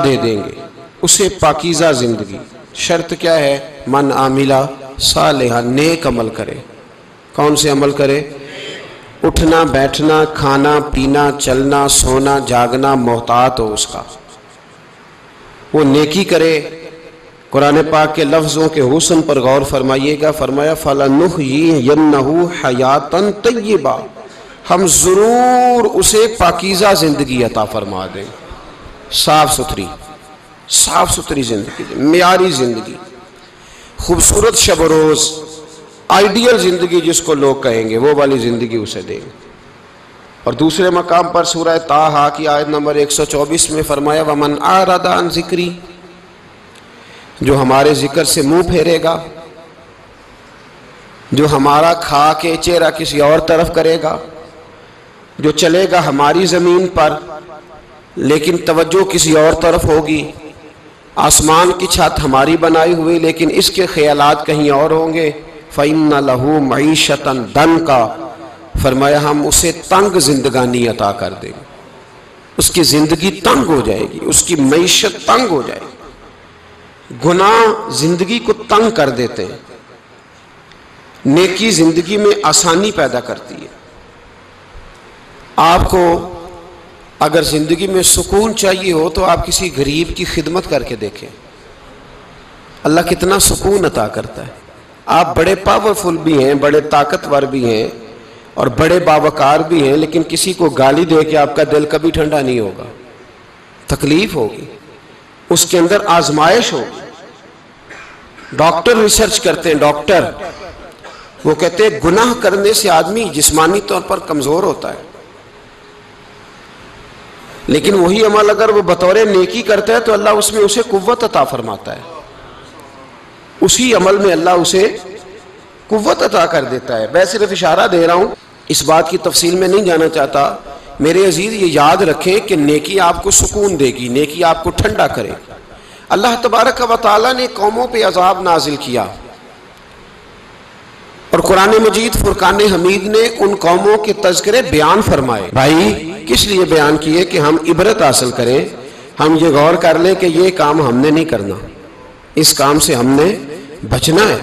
دے دیں گے اسے پاکیزہ زندگی۔ شرط کیا ہے؟ من عاملہ صالحا، نیک عمل کرے۔ کون سے عمل کرے؟ اٹھنا بیٹھنا کھانا پینا چلنا سونا جاگنا محتاط ہو اس کا، وہ نیکی کرے۔ قرآن پاک کے لفظوں کے حسن پر غور فرمائیے گا، فرمایا فَلَنُحْيِيَنَّهُ حَيَاتًا طَيِّبَةً، ہم ضرور اسے پاکیزہ زندگی عطا فرما دیں، صاف ستھری زندگی، معیاری زندگی، خوبصورت شب و روز، آئیڈیل زندگی جس کو لوگ کہیں گے وہ والی زندگی اسے دیں گے۔ اور دوسرے مقام پر سورہ طٰہٰ کی آیت نمبر 124 میں فرمایا وَمَنْ أَعْرَضَ عَنْ ذِكْرِی، جو ہمارے ذکر سے منہ پھیرے گا، جو ہمارا کھا کے چہرہ کسی اور طرف کرے گا، جو چلے گا ہماری زمین پر لیکن توجہ کسی اور طرف ہوگی، آسمان کی چھت ہماری بنائی ہوئی لیکن اس کے خیالات کہیں اور ہوں گے، فَإِنَّ لَهُ مَعِيشَةً ضَنْكًا، فرمایا ہم اسے تنگ زندگانی عطا کر دیں گے، اس کی زندگی تنگ ہو جائے گی، اس کی معیشت تنگ ہو جائے گی۔ گناہ زندگی کو تنگ کر دیتے ہیں، نیکی زندگی میں آسانی پیدا کرتی ہے۔ آپ کو اگر زندگی میں سکون چاہیے ہو تو آپ کسی غریب کی خدمت کر کے دیکھیں، اللہ کتنا سکون عطا کرتا ہے۔ آپ بڑے پاورفل بھی ہیں، بڑے طاقتور بھی ہیں اور بڑے باوقار بھی ہیں، لیکن کسی کو گالی دے کے آپ کا دل کبھی ٹھنڈا نہیں ہوگا، تکلیف ہوگی، اس کے اندر آزمائش ہوگی۔ ڈاکٹر ریسرچ کرتے ہیں، ڈاکٹر وہ کہتے ہیں گناہ کرنے سے آدمی جسمانی طور پر کمزور ہوتا ہے، لیکن وہی عمل اگر وہ بطور نیکی کرتا ہے تو اللہ اس میں اسے قوت عطا فرماتا ہے، اسی عمل میں اللہ اسے قوت عطا کر دیتا ہے۔ میں صرف اشارہ دے رہا ہوں، اس بات کی تفصیل میں نہیں جانا چاہتا۔ میرے عزیز یہ یاد رکھیں کہ نیکی آپ کو سکون دے گی، نیکی آپ کو ٹھنڈا کرے گی۔ اللہ تبارک و تعالیٰ نے قوموں پہ عذاب نازل کیا اور قرآن مجید فرقان حمید نے ان قوموں کے تذکرے بیان فرمائے۔ بھائی کس لیے بیان کیے؟ کہ ہم عبرت حاصل کریں، ہم یہ غور کر لیں کہ یہ کام ہم نے نہیں کرنا، اس کام سے ہم نے بچنا ہے،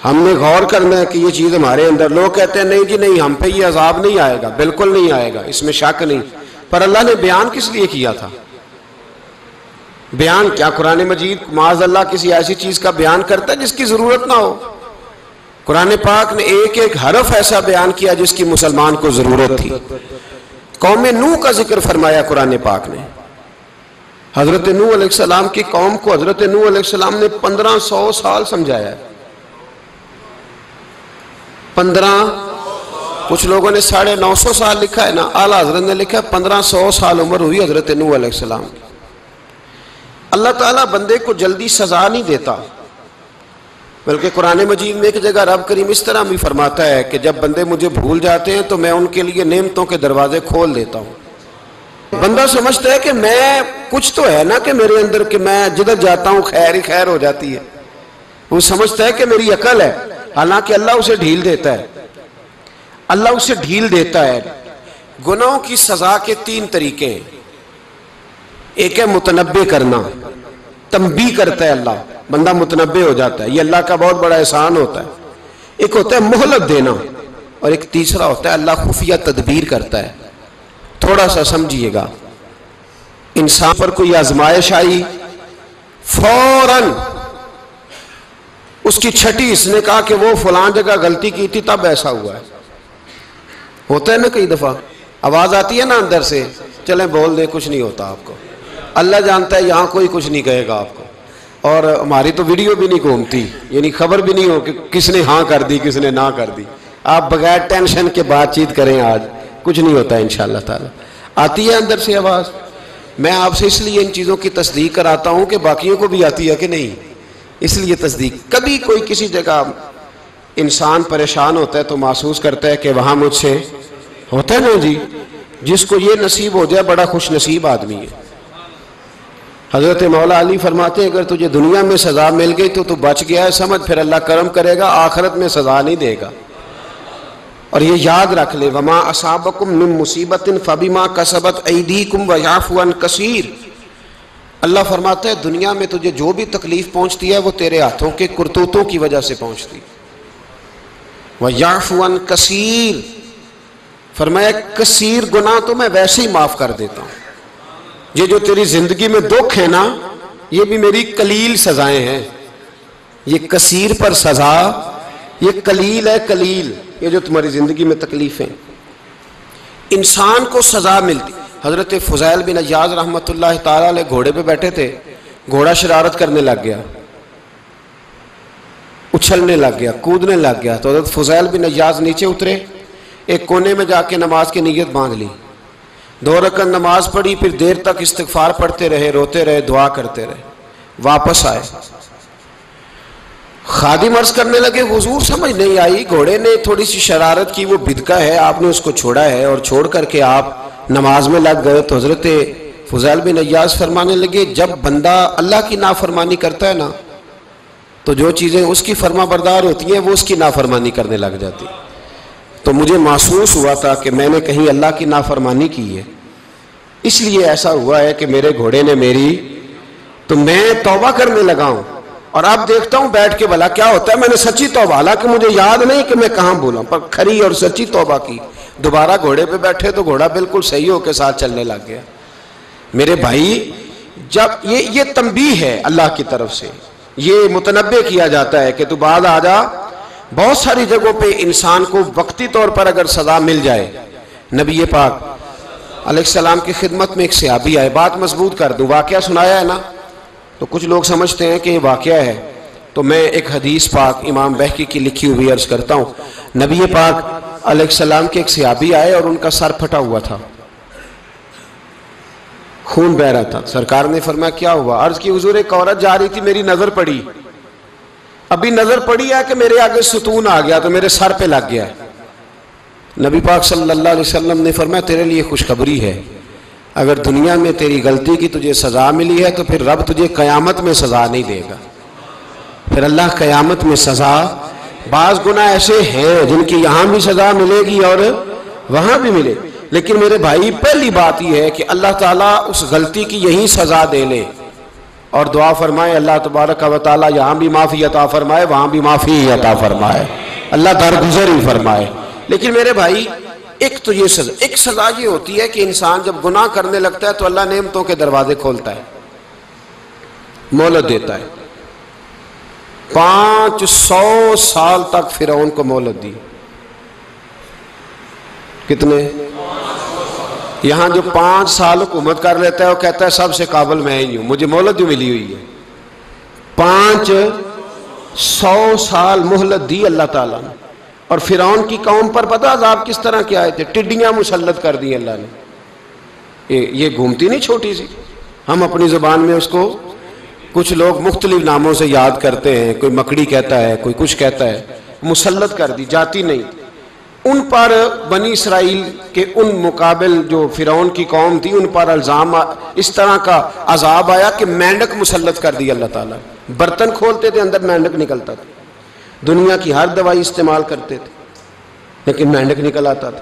ہم نے غور کرنا ہے کہ یہ چیز ہمارے اندر۔ لوگ کہتے ہیں نہیں جی نہیں، ہم پہ یہ عذاب نہیں آئے گا، بالکل نہیں آئے گا، اس میں شک نہیں۔ پر اللہ نے بیان کس لیے کیا تھا؟ بیان کیا قرآن مجید معاذ اللہ کسی ایسی چیز کا بیان کرتا ہے جس کی ضرورت نہ ہو؟ قرآن پاک نے ایک ایک حرف ایسا بیان کیا جس کی مسلمان کو ضرورت تھی۔ قوم نوح کا ذکر فرمایا قرآن پاک نے، حضرت نوح علیہ السلام کی قوم کو حضرت نوح علیہ السلام نے 1500 سال سمجھایا ہے۔ کچھ لوگوں نے 950 سال لکھا ہے نا، اعلیٰ حضرت نے لکھا 1500 سال عمر ہوئی حضرت نوح علیہ السلام کی۔ اللہ تعالیٰ بندے کو جلدی سزا نہیں دیتا، بلکہ قرآن مجید میں ایک جگہ رب کریم اس طرح بھی فرماتا ہے کہ جب بندے مجھے بھول جاتے ہیں تو میں ان کے لیے نعمتوں کے دروازے کھول دیتا ہوں۔ بندہ سمجھتا ہے کہ میں کچھ تو ہے نا کہ میرے اندر کہ میں جدھر جاتا ہوں خیر ہی خیر ہو جاتی ہے، وہ سمجھتا ہے کہ میری عقل ہے، حالانکہ اللہ اسے ڈھیل دیتا ہے۔ اللہ اسے ڈھیل دیتا ہے۔ گناہوں کی سزا کے 3 طریقے ہیں۔ ایک ہے متنبع کرنا، تنبیہ کرتا ہے اللہ، بندہ متنبع ہو جاتا ہے، یہ اللہ کا بہت بڑا احسان ہوتا ہے۔ ایک ہوتا ہے مہلت دینا، اور ایک تیسرا ہوتا ہے اللہ خفیہ تدبیر کرتا ہے۔ تھوڑا سا سمجھیے گا، انسان پر کوئی آزمائش آئی، فوراً اس کی چھٹی اس نے کہا کہ وہ فلان جگہ غلطی کی تھی تب ایسا ہوا ہے۔ ہوتا ہے نا کئی دفعہ، آواز آتی ہے نا اندر سے، چلیں بول دیں کچھ نہیں ہوتا آپ کو، اللہ جانتا ہے یہاں کوئی کچھ نہیں کہے گا آپ کو، اور ہماری تو ویڈیو بھی نہیں گھومتی، یعنی خبر بھی نہیں ہو کہ کس نے ہاں کر دی کس نے نہ کر دی۔ آپ بغیر ٹینشن کے بات چیت کریں، آج کچھ نہیں ہوتا ہے انشاءاللہ تعالی۔ آتی ہے اندر سے آواز؟ میں آپ سے اس لیے ان چیزوں کی تصدیق کراتا ہوں کہ باقیوں کو بھی آتی ہے کہ نہیں، اس لیے تصدیق۔ کبھی کوئی کسی جگہ انسان پریشان ہوتا ہے تو محسوس کرتا ہے کہ وہاں مجھ سے ہوتا ہے نا جی، جس کو یہ نصیب ہو جائے بڑا خوش نصیب آدمی ہے۔ حضرت مولا علی فرماتے ہیں اگر تجھے دنیا میں سزا مل گئی تو بچ گیا ہے، سمجھ پھر اللہ کرم کرے گا، آخرت میں سزا نہیں دے گا۔ اور یہ یاد رکھ لے، وما اصابکم من مصیبت فبما کسبت ایدیکم ویعفو عن کثیر، اللہ فرماتا ہے دنیا میں تجھے جو بھی تکلیف پہنچتی ہے وہ تیرے ہاتھوں کے کرتوتوں کی وجہ سے پہنچتی. وَيَعْفُ عَنْ كَثِيرٍ، فرمایا کثیر گناہ تو میں ویسے ہی معاف کر دیتا ہوں. یہ جو تیری زندگی میں دکھ ہے نا، یہ بھی میری قلیل سزائیں ہیں. یہ کثیر پر سزا، یہ قلیل ہے. قلیل یہ جو تمہاری زندگی میں تکلیفیں، انسان کو سزا ملتی. حضرت فضیل بن عیاض رحمۃ اللہ تعالی علیہ گھوڑے پہ بیٹھے تھے، گھوڑا شرارت کرنے لگ گیا، اچھلنے لگ گیا، کودنے لگ گیا. تو حضرت فضیل بن عیاض نیچے اترے، ایک کونے میں جا کے نماز کی نیت باندھ لی، 2 رکعت نماز پڑھی، پھر دیر تک استغفار پڑھتے رہے، روتے رہے، دعا کرتے رہے. واپس آئے، خادم عرض کرنے لگے حضور سمجھ نہیں آئی، گھوڑے نے تھوڑی سی شرارت کی، وہ بدکا ہے، آپ نے اس کو چھوڑا ہے اور چھوڑ کر کے آپ نماز میں لگ گئے. تو حضرت فضیل بن عیاض فرمانے لگے جب بندہ اللہ کی نافرمانی کرتا ہے نا تو جو چیزیں اس کی فرما بردار ہوتی ہیں وہ اس کی نافرمانی کرنے لگ جاتی. تو مجھے محسوس ہوا تھا کہ میں نے کہیں اللہ کی نافرمانی کی ہے، اس لیے ایسا ہوا ہے کہ میرے گھوڑے نے میری، تو میں توبہ کرنے لگا ہوں. اور اب دیکھتا ہوں بیٹھ کے بھلا کیا ہوتا ہے. میں نے سچی توبہ، حالانکہ مجھے یاد نہیں کہ میں کہاں بولا، پر کھری اور سچی توبہ کی. دوبارہ گھوڑے پہ بیٹھے تو گھوڑا بالکل صحیح ہو کے ساتھ چلنے لگ گیا. میرے بھائی جب یہ تنبیہ ہے اللہ کی طرف سے، یہ متنبہ کیا جاتا ہے کہ تو بعد آ جا. بہت ساری جگہوں پہ انسان کو وقتی طور پر اگر سزا مل جائے، نبی پاک علیہ السلام کی خدمت میں ایک صحابی آئے، بات مضبوط کر دوں، واقعہ سنایا ہے نا تو کچھ لوگ سمجھتے ہیں کہ یہ واقعہ ہے، تو میں ایک حدیث پاک امام بہقی کی لکھی ہوئی عرض کرتا ہوں. نبی پاک علیہ السلام کے ایک صحابی آئے اور ان کا سر پھٹا ہوا تھا، خون بہ رہا تھا. سرکار نے فرمایا کیا ہوا؟ عرض کی حضور ایک عورت جا رہی تھی، میری نظر پڑی، ابھی نظر پڑی ہے کہ میرے آگے ستون آ گیا تو میرے سر پہ لگ گیا. نبی پاک صلی اللہ علیہ وسلم نے فرمایا تیرے لیے خوشخبری ہے، اگر دنیا میں تیری غلطی کی تجھے سزا ملی ہے تو پھر رب تجھے قیامت میں سزا نہیں دے گا. پھر اللہ قیامت میں سزا، بعض گناہ ایسے ہیں جن کی یہاں بھی سزا ملے گی اور وہاں بھی ملے، لیکن میرے بھائی پہلی بات یہ ہے کہ اللہ تعالیٰ اس غلطی کی یہی سزا دے لے اور دعا فرمائے اللہ تبارک و تعالیٰ یہاں بھی معافی عطا فرمائے، وہاں بھی معافی عطا فرمائے، اللہ درگزر ہی فرمائے. لیکن میرے بھائی ایک تو یہ سزا، ایک سزا یہ ہوتی ہے کہ انسان جب گناہ کرنے لگتا ہے تو اللہ نعمتوں کے دروازے کھولتا ہے، مہلت دیتا ہے. 500 سال تک فرعون کو مہلت دی. کتنے؟ یہاں جو 5 سال حکومت کر لیتا ہے وہ کہتا ہے سب سے قابل میں ہی ہوں، مجھے مہلت جو ملی ہوئی ہے. 500 سال مہلت دی اللہ تعالیٰ نے. اور فرعون کی قوم پر پتہ عذاب کس طرح کے آئے تھے؟ ٹڈیاں مسلط کر دی اللہ نے. یہ گھومتی نہیں چھوٹی سی، ہم اپنی زبان میں اس کو کچھ لوگ مختلف ناموں سے یاد کرتے ہیں، کوئی مکڑی کہتا ہے، کوئی کچھ کہتا ہے. مسلط کر دی، جاتی نہیں. ان پر بنی اسرائیل کے ان مقابل جو فرعون کی قوم تھی ان پر الزام اس طرح کا عذاب آیا کہ مینڈک مسلط کر دی اللہ تعالیٰ. برتن کھولتے تھے اندر مینڈک نکلتا تھا، دنیا کی ہر دوائی استعمال کرتے تھے لیکن مینڈک نکل آتا تھا.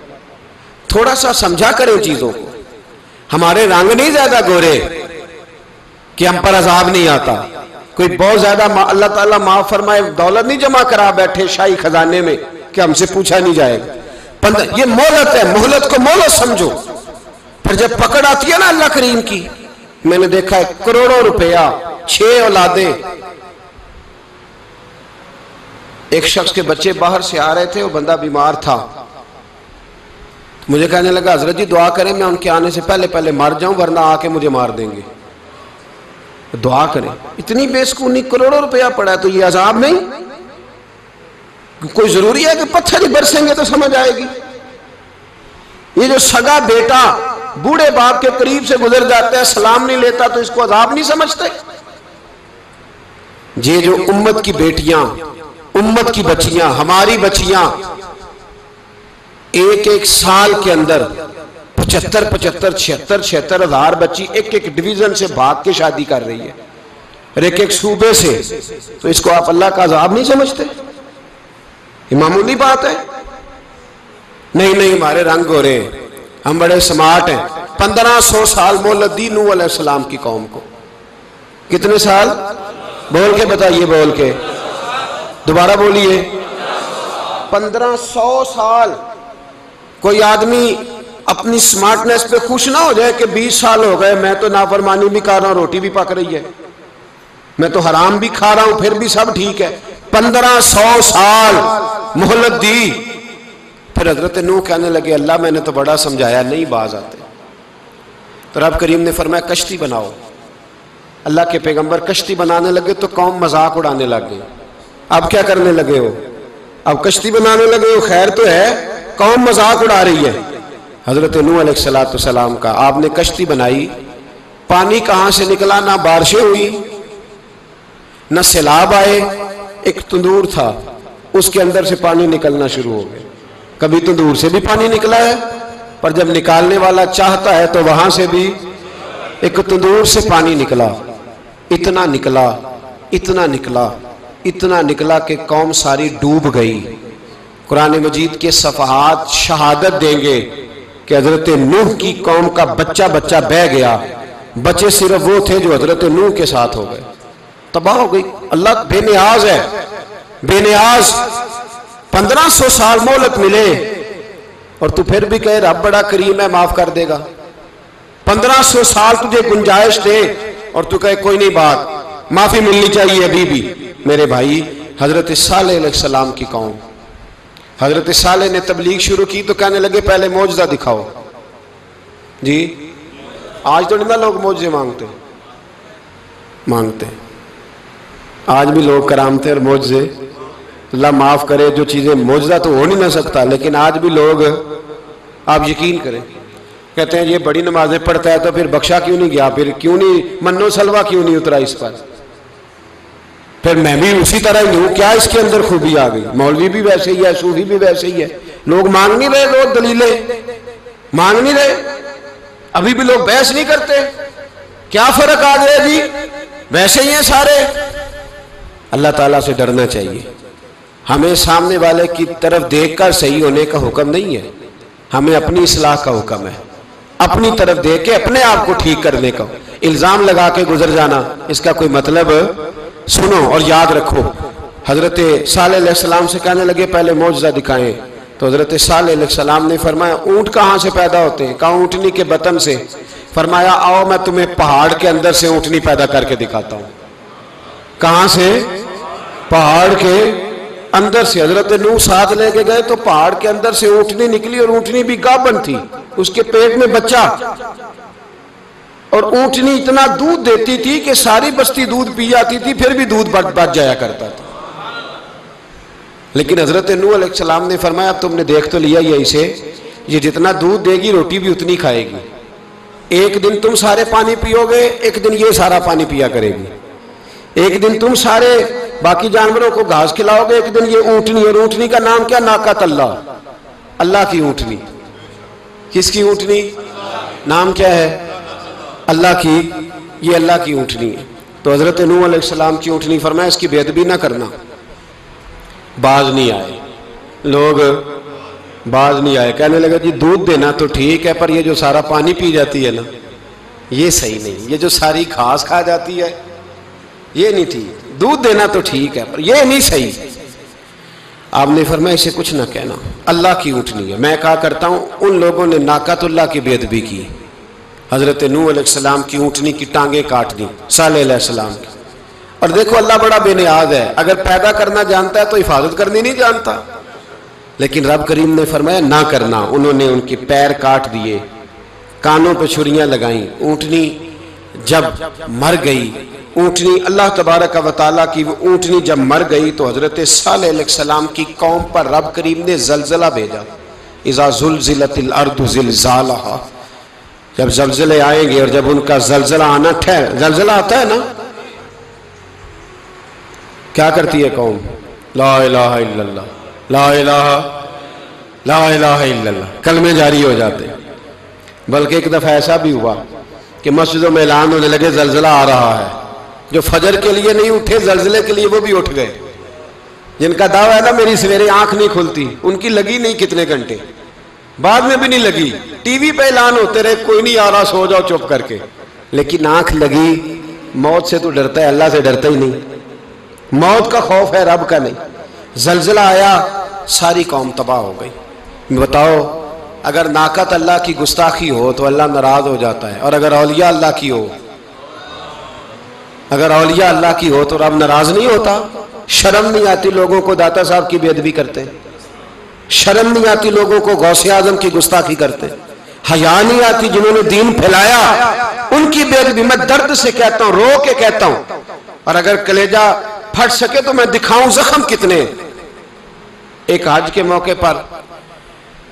تھوڑا سا سمجھا کریں چیزوں کو. ہمارے رنگ نہیں زیادہ گورے کہ ہم پر عذاب نہیں آتا. کوئی بہت زیادہ اللہ تعالیٰ معاف فرمائے دولت نہیں جمع کرا بیٹھے شاہی خزانے میں کہ ہم سے پوچھا نہیں جائے گا. یہ مہلت ہے، مہلت کو مہلت سمجھو. پھر جب پکڑ آتی ہے نا اللہ کریم کی، میں نے دیکھا ہے کروڑوں روپیہ، 6 اولادیں. ایک شخص کے بچے باہر سے آ رہے تھے، وہ بندہ بیمار تھا. مجھے کہنے لگا حضرت جی دعا کریں میں ان کے آنے سے پہلے مر جاؤں ورنہ آ کے مجھے مار دیں گے. دعا کریں. اتنی بے سکونی، کروڑوں روپیہ پڑا ہے تو یہ عذاب نہیں؟ کوئی ضروری ہے کہ پتھر ہی برسیں گے تو سمجھ آئے گی؟ یہ جو سگا بیٹا بوڑھے باپ کے قریب سے گزر جاتا ہے، سلام نہیں لیتا تو اس کو عذاب نہیں سمجھتے؟ یہ جو امت کی بیٹیاں، امت کی بچیاں، ہماری بچیاں ایک سال کے اندر 75,000 ہزار بچی ایک ڈویژن سے بھاگ کے شادی کر رہی ہے اور ایک صوبے سے. تو اس کو آپ اللہ کا عذاب نہیں سمجھتے؟ یہ معمولی بات ہے؟ نہیں ہمارے رنگ ہو رہے ہیں، ہم بڑے سمارٹ ہیں. 1500 سال مہلت دی نوح علیہ السلام کی قوم کو. کتنے سال؟ بول کے بتائیے، بول کے دوبارہ بولیے۔ 1500 سال۔ کوئی آدمی اپنی سمارٹنس پہ خوش نہ ہو جائے کہ 20 سال ہو گئے، میں تو نافرمانی بھی کر رہا ہوں، روٹی بھی پک رہی ہے، میں تو حرام بھی کھا رہا ہوں، پھر بھی سب ٹھیک ہے۔ 1500 سال مہلت دی۔ پھر حضرت نوح کہنے لگے اللہ میں نے تو بڑا سمجھایا، نہیں باز آتے۔ تو رب کریم نے فرمایا کشتی بناؤ۔ اللہ کے پیغمبر کشتی بنانے لگے تو قوم مذاق اڑانے لگ گئی۔ اب کیا کرنے لگے ہو؟ اب کشتی بنانے لگے ہو، خیر تو ہے، قوم مذاق اڑا رہی ہے۔ حضرت نوح علیہ السلام کا آپ نے کشتی بنائی، پانی کہاں سے نکلا؟ نہ بارشیں ہوئی نہ سیلاب آئے، ایک تندور تھا، اس کے اندر سے پانی نکلنا شروع ہو گیا۔ کبھی تندور سے بھی پانی نکلا ہے، پر جب نکالنے والا چاہتا ہے تو وہاں سے بھی ایک تندور سے پانی نکلا۔ اتنا نکلا، اتنا نکلا، اتنا نکلا کہ قوم ساری ڈوب گئی۔ قرآن مجید کے صفحات شہادت دیں گے کہ حضرت نوح کی قوم کا بچہ بچہ بہہ گیا، بچے صرف وہ تھے جو حضرت نوح کے ساتھ ہو گئے، تباہ ہو گئی۔ اللہ بے نیاز ہے، بے نیاز۔ 1500 سال مہلت ملے اور تو پھر بھی کہے رب بڑا کریم ہے، معاف کر دے گا۔ 1500 سال تجھے گنجائش دے اور تو کہے کوئی نہیں، بات معافی ملنی چاہیے ابھی بھی۔ میرے بھائی، حضرت صالح علیہ السلام کی قوم، حضرت صالح نے تبلیغ شروع کی تو کہنے لگے پہلے معجزہ دکھاؤ۔ جی آج تو نہیں نا لوگ معجزے مانگتے، آج بھی لوگ کرامتیں اور معجزے، اللہ معاف کرے، جو چیزیں معجزہ تو ہو نہیں نہ سکتا، لیکن آج بھی لوگ، آپ یقین کریں، کہتے ہیں یہ بڑی نمازیں پڑھتا ہے تو پھر بخشا کیوں نہیں گیا، پھر کیوں نہیں منو سلوا کیوں نہیں اترا اس پر، پھر میں بھی اسی طرح ہی ہوں، کیا اس کے اندر خوبی آ گئی؟ مولوی بھی ویسے ہی ہے، صوفی بھی ویسے ہی ہے، لوگ مانگ نہیں رہے، لوگ دلیلیں مانگ نہیں رہے، ابھی بھی لوگ بحث نہیں کرتے، کیا فرق آ گیا جی؟ ویسے ہی ہیں سارے۔ اللہ تعالیٰ سے ڈرنا چاہیے۔ ہمیں سامنے والے کی طرف دیکھ کر صحیح ہونے کا حکم نہیں ہے، ہمیں اپنی اصلاح کا حکم ہے، اپنی طرف دیکھ کے اپنے آپ کو ٹھیک کرنے کا۔ الزام لگا کے گزر جانا اس کا کوئی مطلب؟ سنو اور یاد رکھو، حضرت صالح علیہ السلام سے کہنے لگے پہلے معجزہ دکھائیں، تو حضرت صالح علیہ السلام نے فرمایا اونٹ کہاں سے پیدا ہوتے ہیں؟ کہا اونٹنی کے بطن سے۔ فرمایا آؤ میں تمہیں پہاڑ کے اندر سے اونٹنی پیدا کر کے دکھاتا ہوں۔ کہاں سے؟ پہاڑ کے اندر سے۔ حضرت نوح ساتھ لے کے گئے تو پہاڑ کے اندر سے اونٹنی نکلی، اور اونٹنی بھی گابن تھی، اس کے پیٹ میں بچہ، اور اونٹنی اتنا دودھ دیتی تھی کہ ساری بستی دودھ پی جاتی تھی، پھر بھی دودھ بچ جایا کرتا تھا۔ لیکن حضرت نوح علیہ السلام نے فرمایا اب تم نے دیکھ تو لیا یہ اسے، یہ جتنا دودھ دے گی روٹی بھی اتنی کھائے گی، ایک دن تم سارے پانی پیو گے، ایک دن یہ سارا پانی پیا کرے گی، ایک دن تم سارے باقی جانوروں کو گھاس کھلاؤ گے، ایک دن یہ اونٹنی، اور اونٹنی کا نام کیا؟ ناقۃ اللہ، اللہ کی اونٹنی۔ کس کی اونٹنی؟ نام کیا ہے؟ اللہ کی، یہ اللہ کی اونٹنی ہے۔ تو حضرت نوح علیہ السلام کی اونٹنی، فرمایا اس کی بے ادبی نہ کرنا۔ باز نہیں آئے لوگ، باز نہیں آئے، کہنے لگا جی دودھ دینا تو ٹھیک ہے، پر یہ جو سارا پانی پی جاتی ہے نا یہ صحیح نہیں، یہ جو ساری گھاس کھا جاتی ہے یہ نہیں ٹھیک، دودھ دینا تو ٹھیک ہے پر یہ نہیں صحیح۔ آپ نے فرمایا اسے کچھ نہ کہنا، اللہ کی اونٹنی ہے۔ میں کہا کرتا ہوں ان لوگوں نے ناقۃ اللہ کی بے ادبی کی، حضرت نوح علیہ السلام کی اونٹنی کی ٹانگیں کاٹ دی، صالح علیہ السلام کی۔ اور دیکھو اللہ بڑا بے نیاز ہے، اگر پیدا کرنا جانتا ہے تو حفاظت کرنی نہیں جانتا، لیکن رب کریم نے فرمایا نہ کرنا۔ انہوں نے ان کے پیر کاٹ دیے، کانوں پہ چھریاں لگائیں۔ اونٹنی جب مر گئی، اونٹنی اللہ تبارک و تعالیٰ کی وہ اونٹنی جب مر گئی تو حضرت صالح علیہ السلام کی قوم پر رب کریم نے زلزلہ بھیجا۔ اذا زلزلت الارض زلزالہا، جب زلزلے آئیں گے اور جب ان کا زلزلہ آنا زلزلہ آتا ہے نا، کیا کرتی ہے قوم؟ لا الہ الا اللہ، لا الہ الا اللہ، کلمے جاری ہو جاتے۔ بلکہ ایک دفعہ ایسا بھی ہوا کہ مسجدوں میں اعلان ہونے لگے زلزلہ آ رہا ہے، جو فجر کے لیے نہیں اٹھے زلزلے کے لیے وہ بھی اٹھ گئے، جن کا دعویٰ ہے نا میری سویرے آنکھ نہیں کھلتی، ان کی لگی نہیں کتنے گھنٹے، بعد میں بھی نہیں لگی، ٹی وی پہ اعلان ہوتے رہے کوئی نہیں آ رہا سو جاؤ چپ کر کے، لیکن آنکھ لگی موت سے تو ڈرتا ہے، اللہ سے ڈرتا ہی نہیں، موت کا خوف ہے رب کا نہیں۔ زلزلہ آیا ساری قوم تباہ ہو گئی۔ بتاؤ اگر ناقت اللہ کی گستاخی ہو تو اللہ ناراض ہو جاتا ہے، اور اگر اولیاء اللہ کی ہو، اگر اولیاء اللہ کی ہو تو رب ناراض نہیں ہوتا؟ شرم نہیں آتی لوگوں کو داتا صاحب کی بے ادبی کرتے، شرم نہیں آتی لوگوں کو غوث اعظم کی گستاخی کرتے، حیا نہیں آتی جنہوں نے دین پھیلایا ان کی بے ادبی؟ میں درد سے کہتا ہوں، رو کے کہتا ہوں، اور اگر کلیجہ پھٹ سکے تو میں دکھاؤں زخم کتنے۔ ایک حج کے موقع پر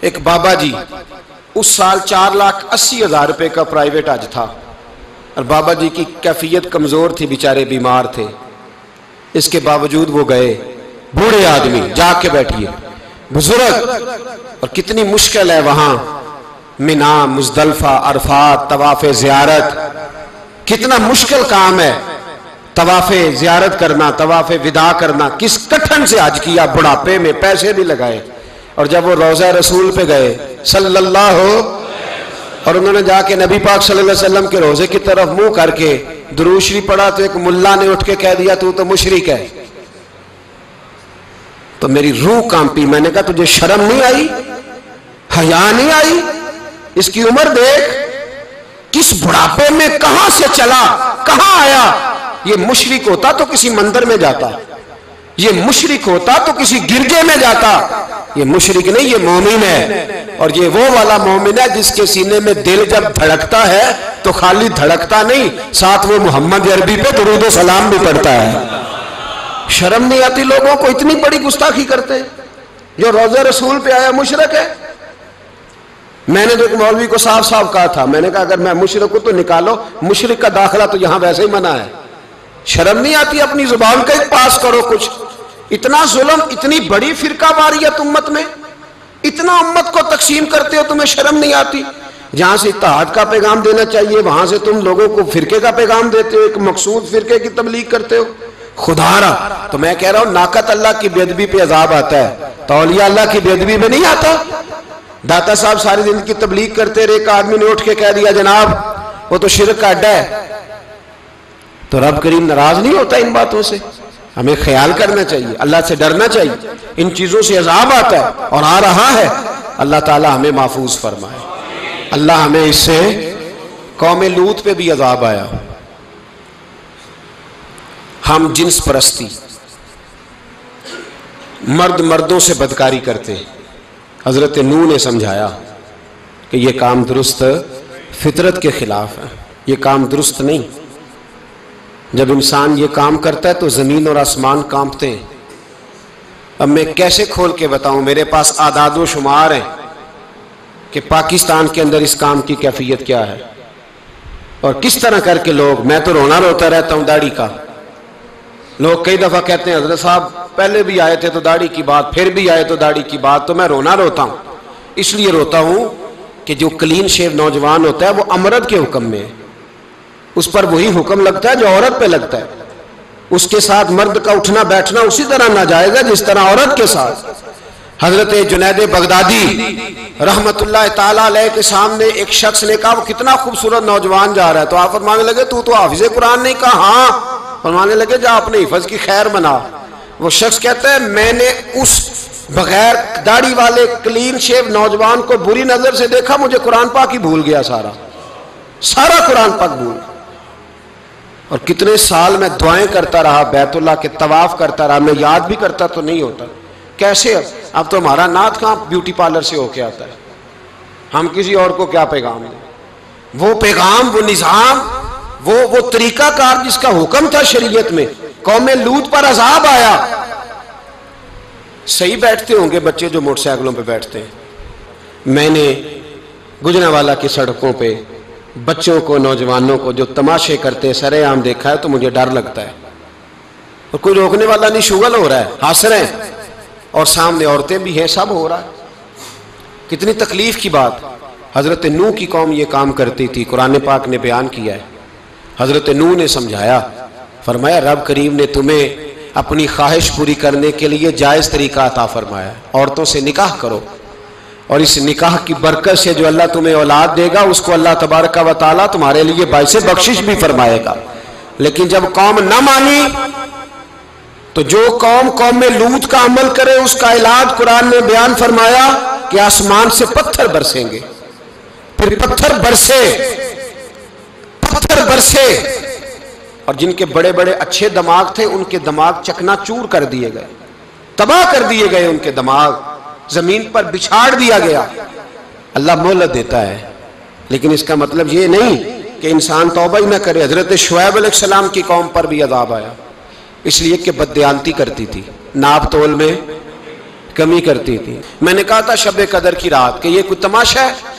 ایک بابا جی، اس سال 4,80,000 روپے کا پرائیویٹ حج تھا، اور بابا جی کی کیفیت کمزور تھی، بیچارے بیمار تھے، اس کے باوجود وہ گئے۔ بوڑھے آدمی، جا کے بیٹھیے، بزرگ، اور کتنی مشکل ہے وہاں منا، مزدلفہ، عرفات، طواف زیارت، کتنا مشکل کام ہے طواف زیارت کرنا، طواف وداع کرنا۔ کس کٹھن سے حج کیا، بڑھاپے میں پیسے بھی لگائے، اور جب وہ روضہ رسول پہ گئے صلی اللہ، اور انہوں نے جا کے نبی پاک صلی اللہ علیہ وسلم کے روضے کی طرف منہ کر کے درود شریف پڑھا تو ایک ملا نے اٹھ کے کہہ دیا تو تو مشرک ہے۔ تو میری روح کانپی، میں نے کہا تجھے شرم نہیں آئی، حیا نہیں آئی؟ اس کی عمر دیکھ، کس بڑھاپے میں کہاں سے چلا، کہاں آیا۔ یہ مشرک ہوتا تو کسی مندر میں جاتا، یہ مشرک ہوتا تو کسی گرجے میں جاتا، یہ مشرک نہیں، یہ مومن ہے، اور یہ وہ والا مومن ہے جس کے سینے میں دل جب دھڑکتا ہے تو خالی دھڑکتا نہیں، ساتھ وہ محمد عربی پہ درود و سلام بھی پڑھتا ہے۔ شرم نہیں آتی لوگوں کو؟ اتنی بڑی گستاخی کرتے، جو روضہ رسول پہ آیا مشرک ہے۔ میں نے تو ایک مولوی کو صاف صاف کہا تھا، میں نے کہا اگر میں مشرک ہوں تو نکالو، مشرک کا داخلہ تو یہاں ویسے ہی منع ہے۔ شرم نہیں آتی؟ اپنی زبان کا ایک پاس کرو کچھ۔ اتنا ظلم، اتنی بڑی فرقہ واریت امت میں، اتنا امت کو تقسیم کرتے ہو، تمہیں شرم نہیں آتی؟ جہاں سے اتحاد کا پیغام دینا چاہیے وہاں سے تم لوگوں کو فرقے کا پیغام دیتے ہو، ایک مقصود فرقے کی تبلیغ کرتے ہو۔ خدا رہا تو میں کہہ رہا ہوں ناقت اللہ کی بے ادبی پہ عذاب آتا ہے، تو اولیاء اللہ کی بے ادبی پہ نہیں آتا؟ داتا صاحب ساری زندگی تبلیغ کرتے رہے، ایک آدمی نے اٹھ کے کہہ دیا جناب وہ تو شرک کا اڈا ہے، تو رب کریم ناراض نہیں ہوتا ان باتوں سے؟ ہمیں خیال کرنا چاہیے، اللہ سے ڈرنا چاہیے، ان چیزوں سے عذاب آتا ہے اور آ رہا ہے، اللہ تعالی ہمیں محفوظ فرمائے۔ اللہ ہمیں اس سے، قوم لوط پہ بھی عذاب آیا، ہم جنس پرستی، مرد مردوں سے بدکاری کرتے، حضرت نوح نے سمجھایا کہ یہ کام درست فطرت کے خلاف ہے، یہ کام درست نہیں۔ جب انسان یہ کام کرتا ہے تو زمین اور آسمان کانپتے ہیں۔ اب میں کیسے کھول کے بتاؤں، میرے پاس اعداد و شمار ہیں کہ پاکستان کے اندر اس کام کی کیفیت کیا ہے، اور کس طرح کر کے لوگ، میں تو رونا روتا رہتا ہوں داڑھی کا۔ لوگ کئی دفعہ کہتے ہیں حضرت صاحب پہلے بھی آئے تھے تو داڑھی کی بات، پھر بھی آئے تو داڑھی کی بات، تو میں رونا روتا ہوں۔ اس لیے روتا ہوں کہ جو کلین شیو نوجوان ہوتا ہے وہ امرد کے حکم میں ہے، اس پر وہی حکم لگتا ہے جو عورت پہ لگتا ہے، اس کے ساتھ مرد کا اٹھنا بیٹھنا اسی طرح ناجائز ہے جس طرح عورت کے ساتھ۔ حضرت جنید بغدادی رحمت اللہ تعالیٰ علیہ کے سامنے ایک شخص نے کہا وہ کتنا خوبصورت نوجوان جا رہا ہے، تو آپ فرمانے لگے تو حافظ قرآن نہیں؟ کہا ہاں۔ فرمانے لگے جا اپنے حفظ کی خیر بنا۔ وہ شخص کہتا ہے میں نے اس بغیر داڑھی والے کلین شیو نوجوان کو بری نظر سے دیکھا، مجھے قرآن پاک ہی بھول گیا، سارا قرآن پاک بھول۔ اور کتنے سال میں دعائیں کرتا رہا، بیت اللہ کے طواف کرتا رہا، میں یاد بھی کرتا تو نہیں ہوتا۔ کیسے اب تو ہمارا نعت کہاں بیوٹی پارلر سے ہو کے آتا ہے، ہم کسی اور کو کیا پیغام دیں؟ وہ پیغام، وہ نظام، وہ طریقہ کار جس کا حکم تھا شریعت میں، قوم لوط پر عذاب آیا۔ صحیح بیٹھتے ہوں گے بچے جو موٹر سائیکلوں پہ بیٹھتے ہیں، میں نے گجرانوالہ کی سڑکوں پہ بچوں کو، نوجوانوں کو جو تماشے کرتے سرے عام دیکھا ہے تو مجھے ڈر لگتا ہے، اور کوئی روکنے والا نہیں، شغل ہو رہا ہے، ہنس رہے ہیں، اور سامنے عورتیں بھی ہیں، سب ہو رہا ہے۔ کتنی تکلیف کی بات۔ حضرت نوح کی قوم یہ کام کرتی تھی، قرآن پاک نے بیان کیا ہے۔ حضرت نوح نے سمجھایا، فرمایا رب کریم نے تمہیں اپنی خواہش پوری کرنے کے لیے جائز طریقہ عطا فرمایا، عورتوں سے نکاح کرو، اور اس نکاح کی برکت سے جو اللہ تمہیں اولاد دے گا اس کو اللہ تبارک و تعالیٰ تمہارے لیے باعث بخشش بھی فرمائے گا۔ لیکن جب قوم نہ مانی تو جو قوم میں لوط کا عمل کرے اس کا علاج قرآن نے بیان فرمایا کہ آسمان سے پتھر برسیں گے. پھر پتھر برسے اور جن کے بڑے بڑے اچھے دماغ تھے ان کے دماغ چکنا چور کر دیے گئے، تباہ کر دیے گئے، ان کے دماغ زمین پر بچھاڑ دیا گیا. اللہ مہلت دیتا ہے، لیکن اس کا مطلب یہ نہیں کہ انسان توبہ ہی نہ کرے. حضرت شعیب علیہ السلام کی قوم پر بھی عذاب آیا، اس لیے کہ بددیانتی کرتی تھی، ناپ تول میں کمی کرتی تھی. میں نے کہا تھا شب قدر کی رات کہ یہ کوئی تماشا ہے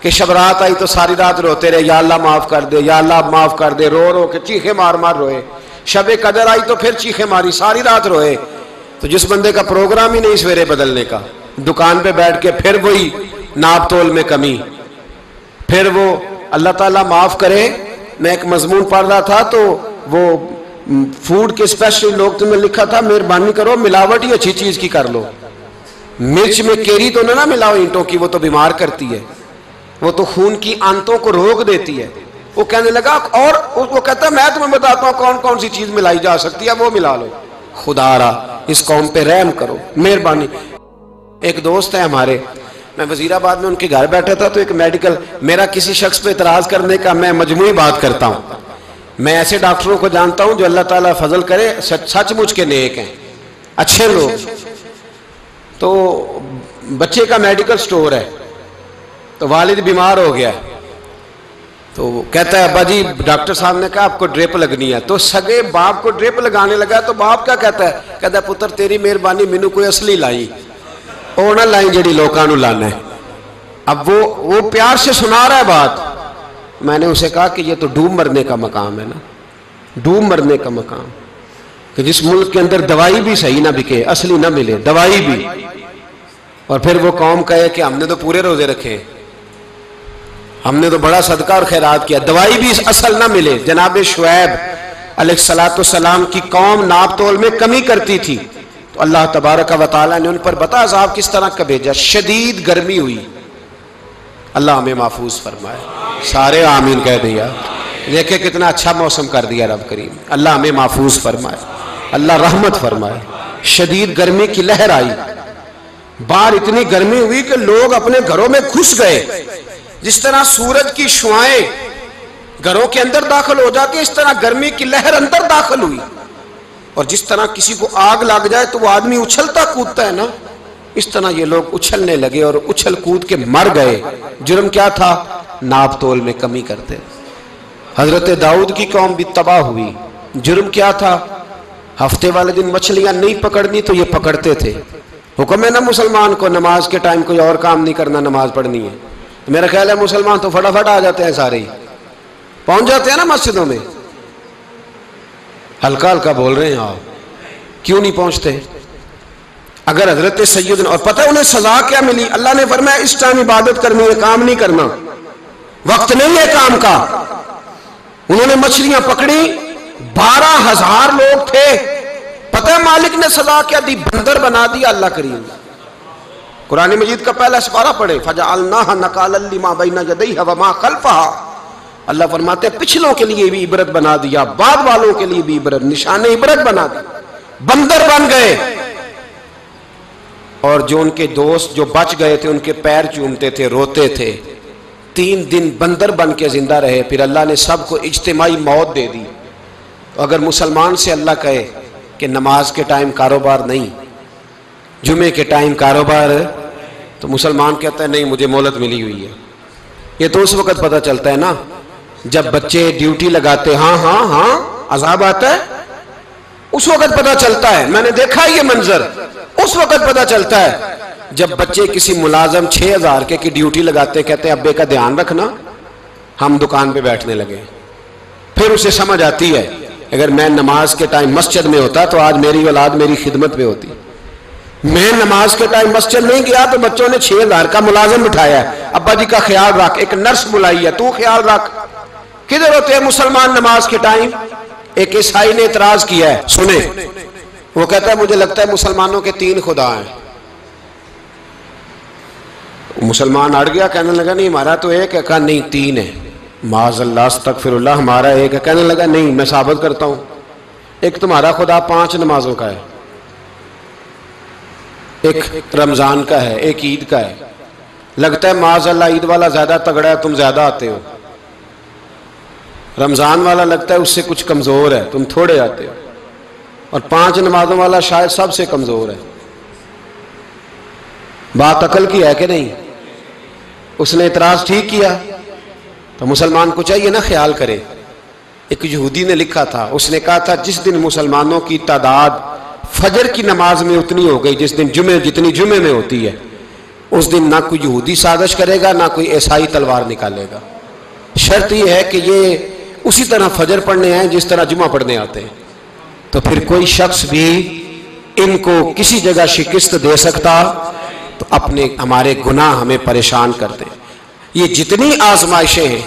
کہ شب رات آئی تو ساری رات روتے رہے، یا اللہ معاف کر دے، یا اللہ معاف کر دے، رو رو کے چیخے مار مار روئے. شب قدر آئی تو پھر چیخے ماری، ساری رات روئے. تو جس بندے کا پروگرام ہی نہیں سویرے بدلنے کا، دکان پہ بیٹھ کے پھر وہی ناپ تول میں کمی، پھر وہ اللہ تعالیٰ معاف کرے. میں ایک مضمون پڑھ رہا تھا تو وہ فوڈ کے اسپیشل لوگ تمہیں لکھا تھا مہربانی کرو ملاوٹ ہی اچھی چیز کی کر لو، مرچ میں کیری تو نہ ملاؤ اینٹوں کی، وہ تو بیمار کرتی ہے، وہ تو خون کی آنتوں کو روک دیتی ہے. وہ کہنے لگا اور وہ کہتا ہے میں تمہیں بتاتا ہوں کون کون سی چیز ملائی جا سکتی ہے، وہ ملا لو. خدا را اس قوم پہ رحم کرو مہربانی. ایک دوست ہے ہمارے، میں وزیر آباد میں ان کے گھر بیٹھا تھا تو ایک میڈیکل، میرا کسی شخص پہ اعتراض کرنے کا میں مجموعی بات کرتا ہوں. میں ایسے ڈاکٹروں کو جانتا ہوں جو اللہ تعالیٰ فضل کرے سچ مچ کے نیک ہیں، اچھے لوگ. تو بچے کا میڈیکل سٹور ہے تو والد بیمار ہو گیا تو کہتا ہے ابا جی ڈاکٹر صاحب نے کہا آپ کو ڈرپ لگنی ہے. تو سگے باپ کو ڈرپ لگانے لگا تو باپ کیا کہتا ہے پتر تیری مہربانی مینو کوئی اصلی لائی اور نہ لائیں جڑی لوکاں نو لانا ہے. اب وہ پیار سے سنا رہا ہے بات. میں نے اسے کہا کہ یہ تو ڈوب مرنے کا مقام ہے نا، ڈوب مرنے کا مقام، کہ جس ملک کے اندر دوائی بھی صحیح نہ بکے، اصلی نہ ملے دوائی بھی، اور پھر وہ قوم کہے کہ ہم نے تو پورے روزے رکھے، ہم نے تو بڑا صدقہ اور خیرات کیا، دوائی بھی اصل نہ ملے. جناب شعیب علیہ السلام کی قوم ناپ تول میں کمی کرتی تھی تو اللہ تبارک و تعالیٰ نے ان پر بتا عذاب کس طرح کا بھیجا. شدید گرمی ہوئی، اللہ ہمیں محفوظ فرمائے. سارے آمین کہہ دیا. دیکھیں کتنا اچھا موسم کر دیا رب کریم. اللہ ہمیں محفوظ فرمائے، اللہ رحمت فرمائے. شدید گرمی کی لہر آئی، باہر اتنی گرمی ہوئی کہ لوگ اپنے گھروں میں گھس گئے. جس طرح سورج کی شعائیں گھروں کے اندر داخل ہو جاتی ہے، اس طرح گرمی کی لہر اندر داخل ہوئی. اور جس طرح کسی کو آگ لگ جائے تو وہ آدمی اچھلتا کودتا ہے نا، اس طرح یہ لوگ اچھلنے لگے اور اچھل کود کے مر گئے. جرم کیا تھا؟ ناپ تول میں کمی کرتے. حضرت داؤد کی قوم بھی تباہ ہوئی. جرم کیا تھا؟ ہفتے والے دن مچھلیاں نہیں پکڑنی تو یہ پکڑتے تھے. حکم ہے نا مسلمان کو نماز کے ٹائم کوئی اور کام نہیں کرنا، نماز پڑھنی ہے. میرا خیال ہے مسلمان تو فٹافٹ آ جاتے ہیں، سارے ہی پہنچ جاتے ہیں نا مسجدوں میں. ہلکا ہلکا بول رہے ہیں آپ، کیوں نہیں پہنچتے؟ اگر حضرت سیدنا، اور پتہ انہیں سزا کیا ملی؟ اللہ نے فرمایا اس ٹائم عبادت کرنی ہے، کام نہیں کرنا، وقت نہیں ہے کام کا. انہوں نے مچھلیاں پکڑی، 12,000 لوگ تھے. پتہ ہے مالک نے سزا کیا دی؟ بندر بنا دیا. اللہ کریم قرآن مجید کا پہلا سپارہ پڑھے، فَجَعَلْنَاهَا نَكَالًا لِمَا بَيْنَ يَدَيْهَا وَمَا خَلْفَهَا. اللہ فرماتے ہیں پچھلوں کے لیے بھی عبرت بنا دیا، بعد والوں کے لیے بھی عبرت، نشان عبرت بنا دیا. بندر بن گئے. اور جو ان کے دوست جو بچ گئے تھے ان کے پیر چومتے تھے، روتے تھے. 3 دن بندر بن کے زندہ رہے. پھر اللہ نے سب کو اجتماعی موت دے دی. اگر مسلمان سے اللہ کہے کہ نماز کے ٹائم کاروبار نہیں، جمعے کے ٹائم کاروبار، تو مسلمان کہتا ہے نہیں مجھے مہلت ملی ہوئی ہے. یہ تو اس وقت پتہ چلتا ہے نا جب بچے ڈیوٹی لگاتے، ہاں عذاب آتا ہے، اس وقت پتہ چلتا ہے. میں نے دیکھا یہ منظر، اس وقت پتہ چلتا ہے جب بچے کسی ملازم 6,000 کی ڈیوٹی لگاتے، کہتے ہیں ابے کا دھیان رکھنا، ہم دکان پہ بیٹھنے لگے. پھر اسے سمجھ آتی ہے اگر میں نماز کے ٹائم مسجد میں ہوتا تو آج میری اولاد میری خدمت پہ ہوتی. میں نماز کے ٹائم مسجد نہیں گیا تو بچوں نے 6,000 کا ملازم بٹھایا ہے، ابا جی کا خیال رکھ، ایک نرس بلائی ہے، تو خیال رکھ. کدھر ہوتے ہیں مسلمان نماز کے ٹائم؟ ایک عیسائی نے اعتراض کیا ہے، سنیں. وہ کہتا ہے مجھے لگتا ہے مسلمانوں کے 3 خدا ہیں. مسلمان اڑ گیا، کہنے لگا نہیں ہمارا تو ایک ہے. کہا نہیں 3 ہے. معاذ اللہ استغفر اللہ ہمارا ایک ہے. کہنے لگا نہیں میں ثابت کرتا ہوں. ایک تمہارا خدا 5 نمازوں کا ہے, ایک رمضان کا ہے, ایک عید کا ہے. لگتا ہے معاذ اللہ عید والا زیادہ تگڑا ہے, تم زیادہ آتے ہو. رمضان والا لگتا ہے اس سے کچھ کمزور ہے, تم تھوڑے آتے ہو. اور 5 نمازوں والا شاید سب سے کمزور ہے. بات عقل کی ہے کہ نہیں؟ اس نے اعتراض ٹھیک کیا. تو مسلمان کو چاہیے نا خیال کرے. ایک یہودی نے لکھا تھا, اس نے کہا تھا جس دن مسلمانوں کی تعداد فجر کی نماز میں اتنی ہو گئی جس دن جتنی جمعے میں ہوتی ہے, اس دن نہ کوئی یہودی سازش کرے گا نہ کوئی عیسائی تلوار نکالے گا. شرط یہ ہے کہ یہ اسی طرح فجر پڑھنے ہیں جس طرح جمعہ پڑھنے آتے ہیں. تو پھر کوئی شخص بھی ان کو کسی جگہ شکست دے سکتا تو ہمارے گناہ ہمیں پریشان کرتے. یہ جتنی آزمائشیں ہیں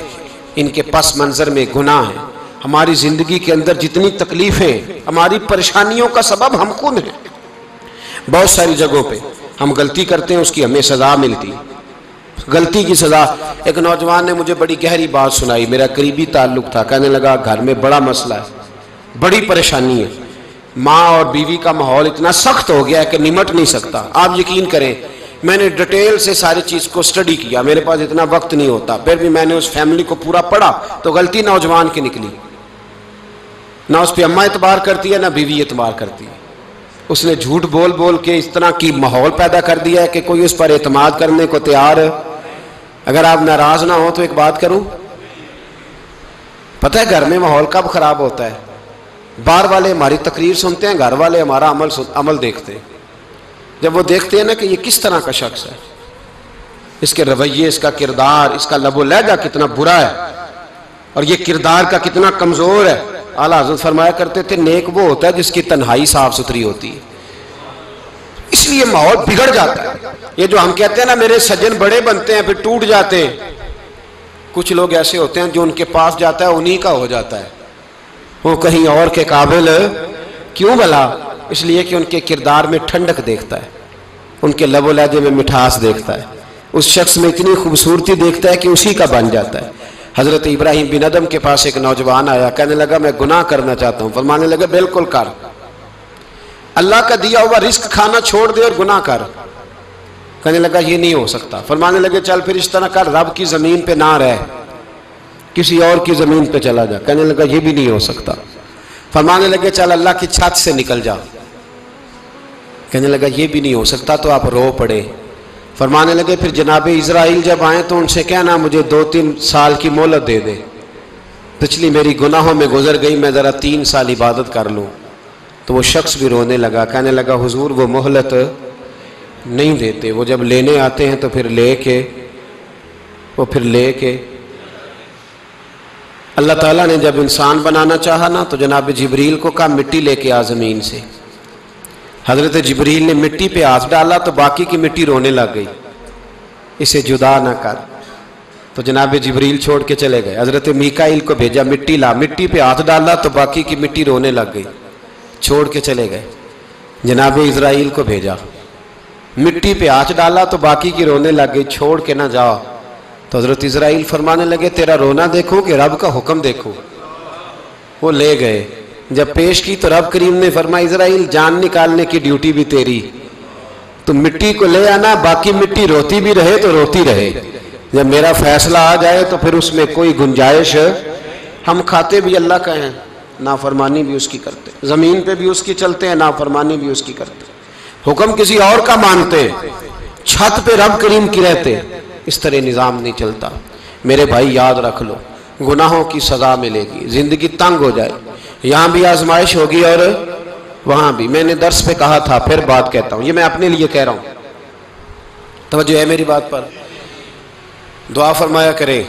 ان کے پس منظر میں گناہ ہیں. ہماری زندگی کے اندر جتنی تکلیفیں, ہماری پریشانیوں کا سبب ہم خود ہیں. بہت ساری جگہوں پہ ہم غلطی کرتے ہیں, اس کی ہمیں سزا ملتی. غلطی کی سزا. ایک نوجوان نے مجھے بڑی گہری بات سنائی, میرا قریبی تعلق تھا. کہنے لگا گھر میں بڑا مسئلہ ہے, بڑی پریشانی ہے. ماں اور بیوی کا ماحول اتنا سخت ہو گیا ہے کہ نمٹ نہیں سکتا. آپ یقین کریں میں نے ڈیٹیل سے ساری چیز کو سٹڈی کیا, میرے پاس اتنا وقت نہیں ہوتا, پھر بھی میں نے اس فیملی کو پورا پڑھا. تو غلطی نوجوان کی نکلی. نہ اس پہ اماں اعتبار کرتی ہے نہ بیوی اعتبار کرتی ہے. اس نے جھوٹ بول بول کے اس طرح کی ماحول پیدا کر دیا ہے کہ کوئی اس پر اعتماد کرنے کو تیار ہے. اگر آپ ناراض نہ ہو تو ایک بات کروں, پتہ ہے گھر میں ماحول کب خراب ہوتا ہے؟ باہر والے ہماری تقریر سنتے ہیں, گھر والے ہمارا عمل دیکھتے ہیں. جب وہ دیکھتے ہیں نا کہ یہ کس طرح کا شخص ہے, اس کے رویے, اس کا کردار, اس کا لب و لہجہ کتنا برا ہے اور یہ کردار کا کتنا کمزور ہے. اعلیٰ حضرت فرمایا کرتے تھے نیک وہ ہوتا ہے جس کی تنہائی صاف ستھری ہوتی ہے. اس لیے ماحول بگڑ جاتا ہے. یہ جو ہم کہتے ہیں نا میرے سجن بڑے بنتے ہیں پھر ٹوٹ جاتے ہیں, کچھ لوگ ایسے ہوتے ہیں جو ان کے پاس جاتا ہے انہی کا ہو جاتا ہے. وہ کہیں اور کے قابل کیوں بھلا؟ اس لیے کہ ان کے کردار میں ٹھنڈک دیکھتا ہے, ان کے لب و لہجے میں مٹھاس دیکھتا ہے, اس شخص میں اتنی خوبصورتی دیکھتا ہے کہ اسی کا بن جاتا ہے. حضرت ابراہیم بن ادم کے پاس ایک نوجوان آیا, کہنے لگا میں گناہ کرنا چاہتا ہوں. فرمانے لگا بالکل کر, اللہ کا دیا ہوا رزق کھانا چھوڑ دے اور گناہ کر. کہنے لگا یہ نہیں ہو سکتا. فرمانے لگے چل پھر اس طرح کر, رب کی زمین پہ نہ رہ, کسی اور کی زمین پہ چلا جا. کہنے لگا یہ بھی نہیں ہو سکتا. فرمانے لگے چل اللہ کی چھت سے نکل جا. کہنے لگا یہ بھی نہیں ہو سکتا. تو آپ رو پڑے. فرمانے لگے پھر جناب اسرائیل جب آئیں تو ان سے کہنا مجھے 2-3 سال کی مہلت دے دے, پچھلی میری گناہوں میں گزر گئی, میں ذرا 3 سال عبادت کر لوں. تو وہ شخص بھی رونے لگا, کہنے لگا حضور وہ مہلت نہیں دیتے, وہ جب لینے آتے ہیں تو پھر لے کے اللہ تعالیٰ نے جب انسان بنانا چاہا نا تو جناب جبریل کو کہا مٹی لے کے آ زمین سے. حضرت جبریل نے مٹی پہ ہاتھ ڈالا تو باقی کی مٹی رونے لگ گئی, اسے جدا نہ کر. تو جناب جبریل چھوڑ کے چلے گئے. حضرت میکائیل کو بھیجا مٹی لا, مٹی پہ ہاتھ ڈالا تو باقی کی مٹی رونے لگ گئی, چھوڑ کے چلے گئے. جناب اسرائیل کو بھیجا, مٹی پہ ہاتھ ڈالا تو باقی کی رونے لگ گئی, چھوڑ کے نہ جاؤ. تو حضرت اسرائیل فرمانے لگے تیرا رونا دیکھو کہ رب کا حکم دیکھو. وہ لے گئے, جب پیش کی تو رب کریم نے فرمایا اسرائیل جان نکالنے کی ڈیوٹی بھی تیری, تو مٹی کو لے آنا, باقی مٹی روتی بھی رہے تو روتی رہے, جب میرا فیصلہ آ جائے تو پھر اس میں کوئی گنجائش. ہم کھاتے بھی اللہ کا ہیں, نافرمانی بھی اس کی کرتے, زمین پہ بھی اس کی چلتے ہیں, نافرمانی بھی اس کی کرتے, حکم کسی اور کا مانتے, چھت پہ رب کریم کی رہتے. اس طرح نظام نہیں چلتا. میرے بھائی یاد رکھ لو گناہوں کی سزا ملے گی, زندگی تنگ ہو جائے, یہاں بھی آزمائش ہوگی اور وہاں بھی. میں نے درس پہ کہا تھا, پھر بات کہتا ہوں, یہ میں اپنے لیے کہہ رہا ہوں, توجہ ہے میری بات پر. دعا فرمایا کرے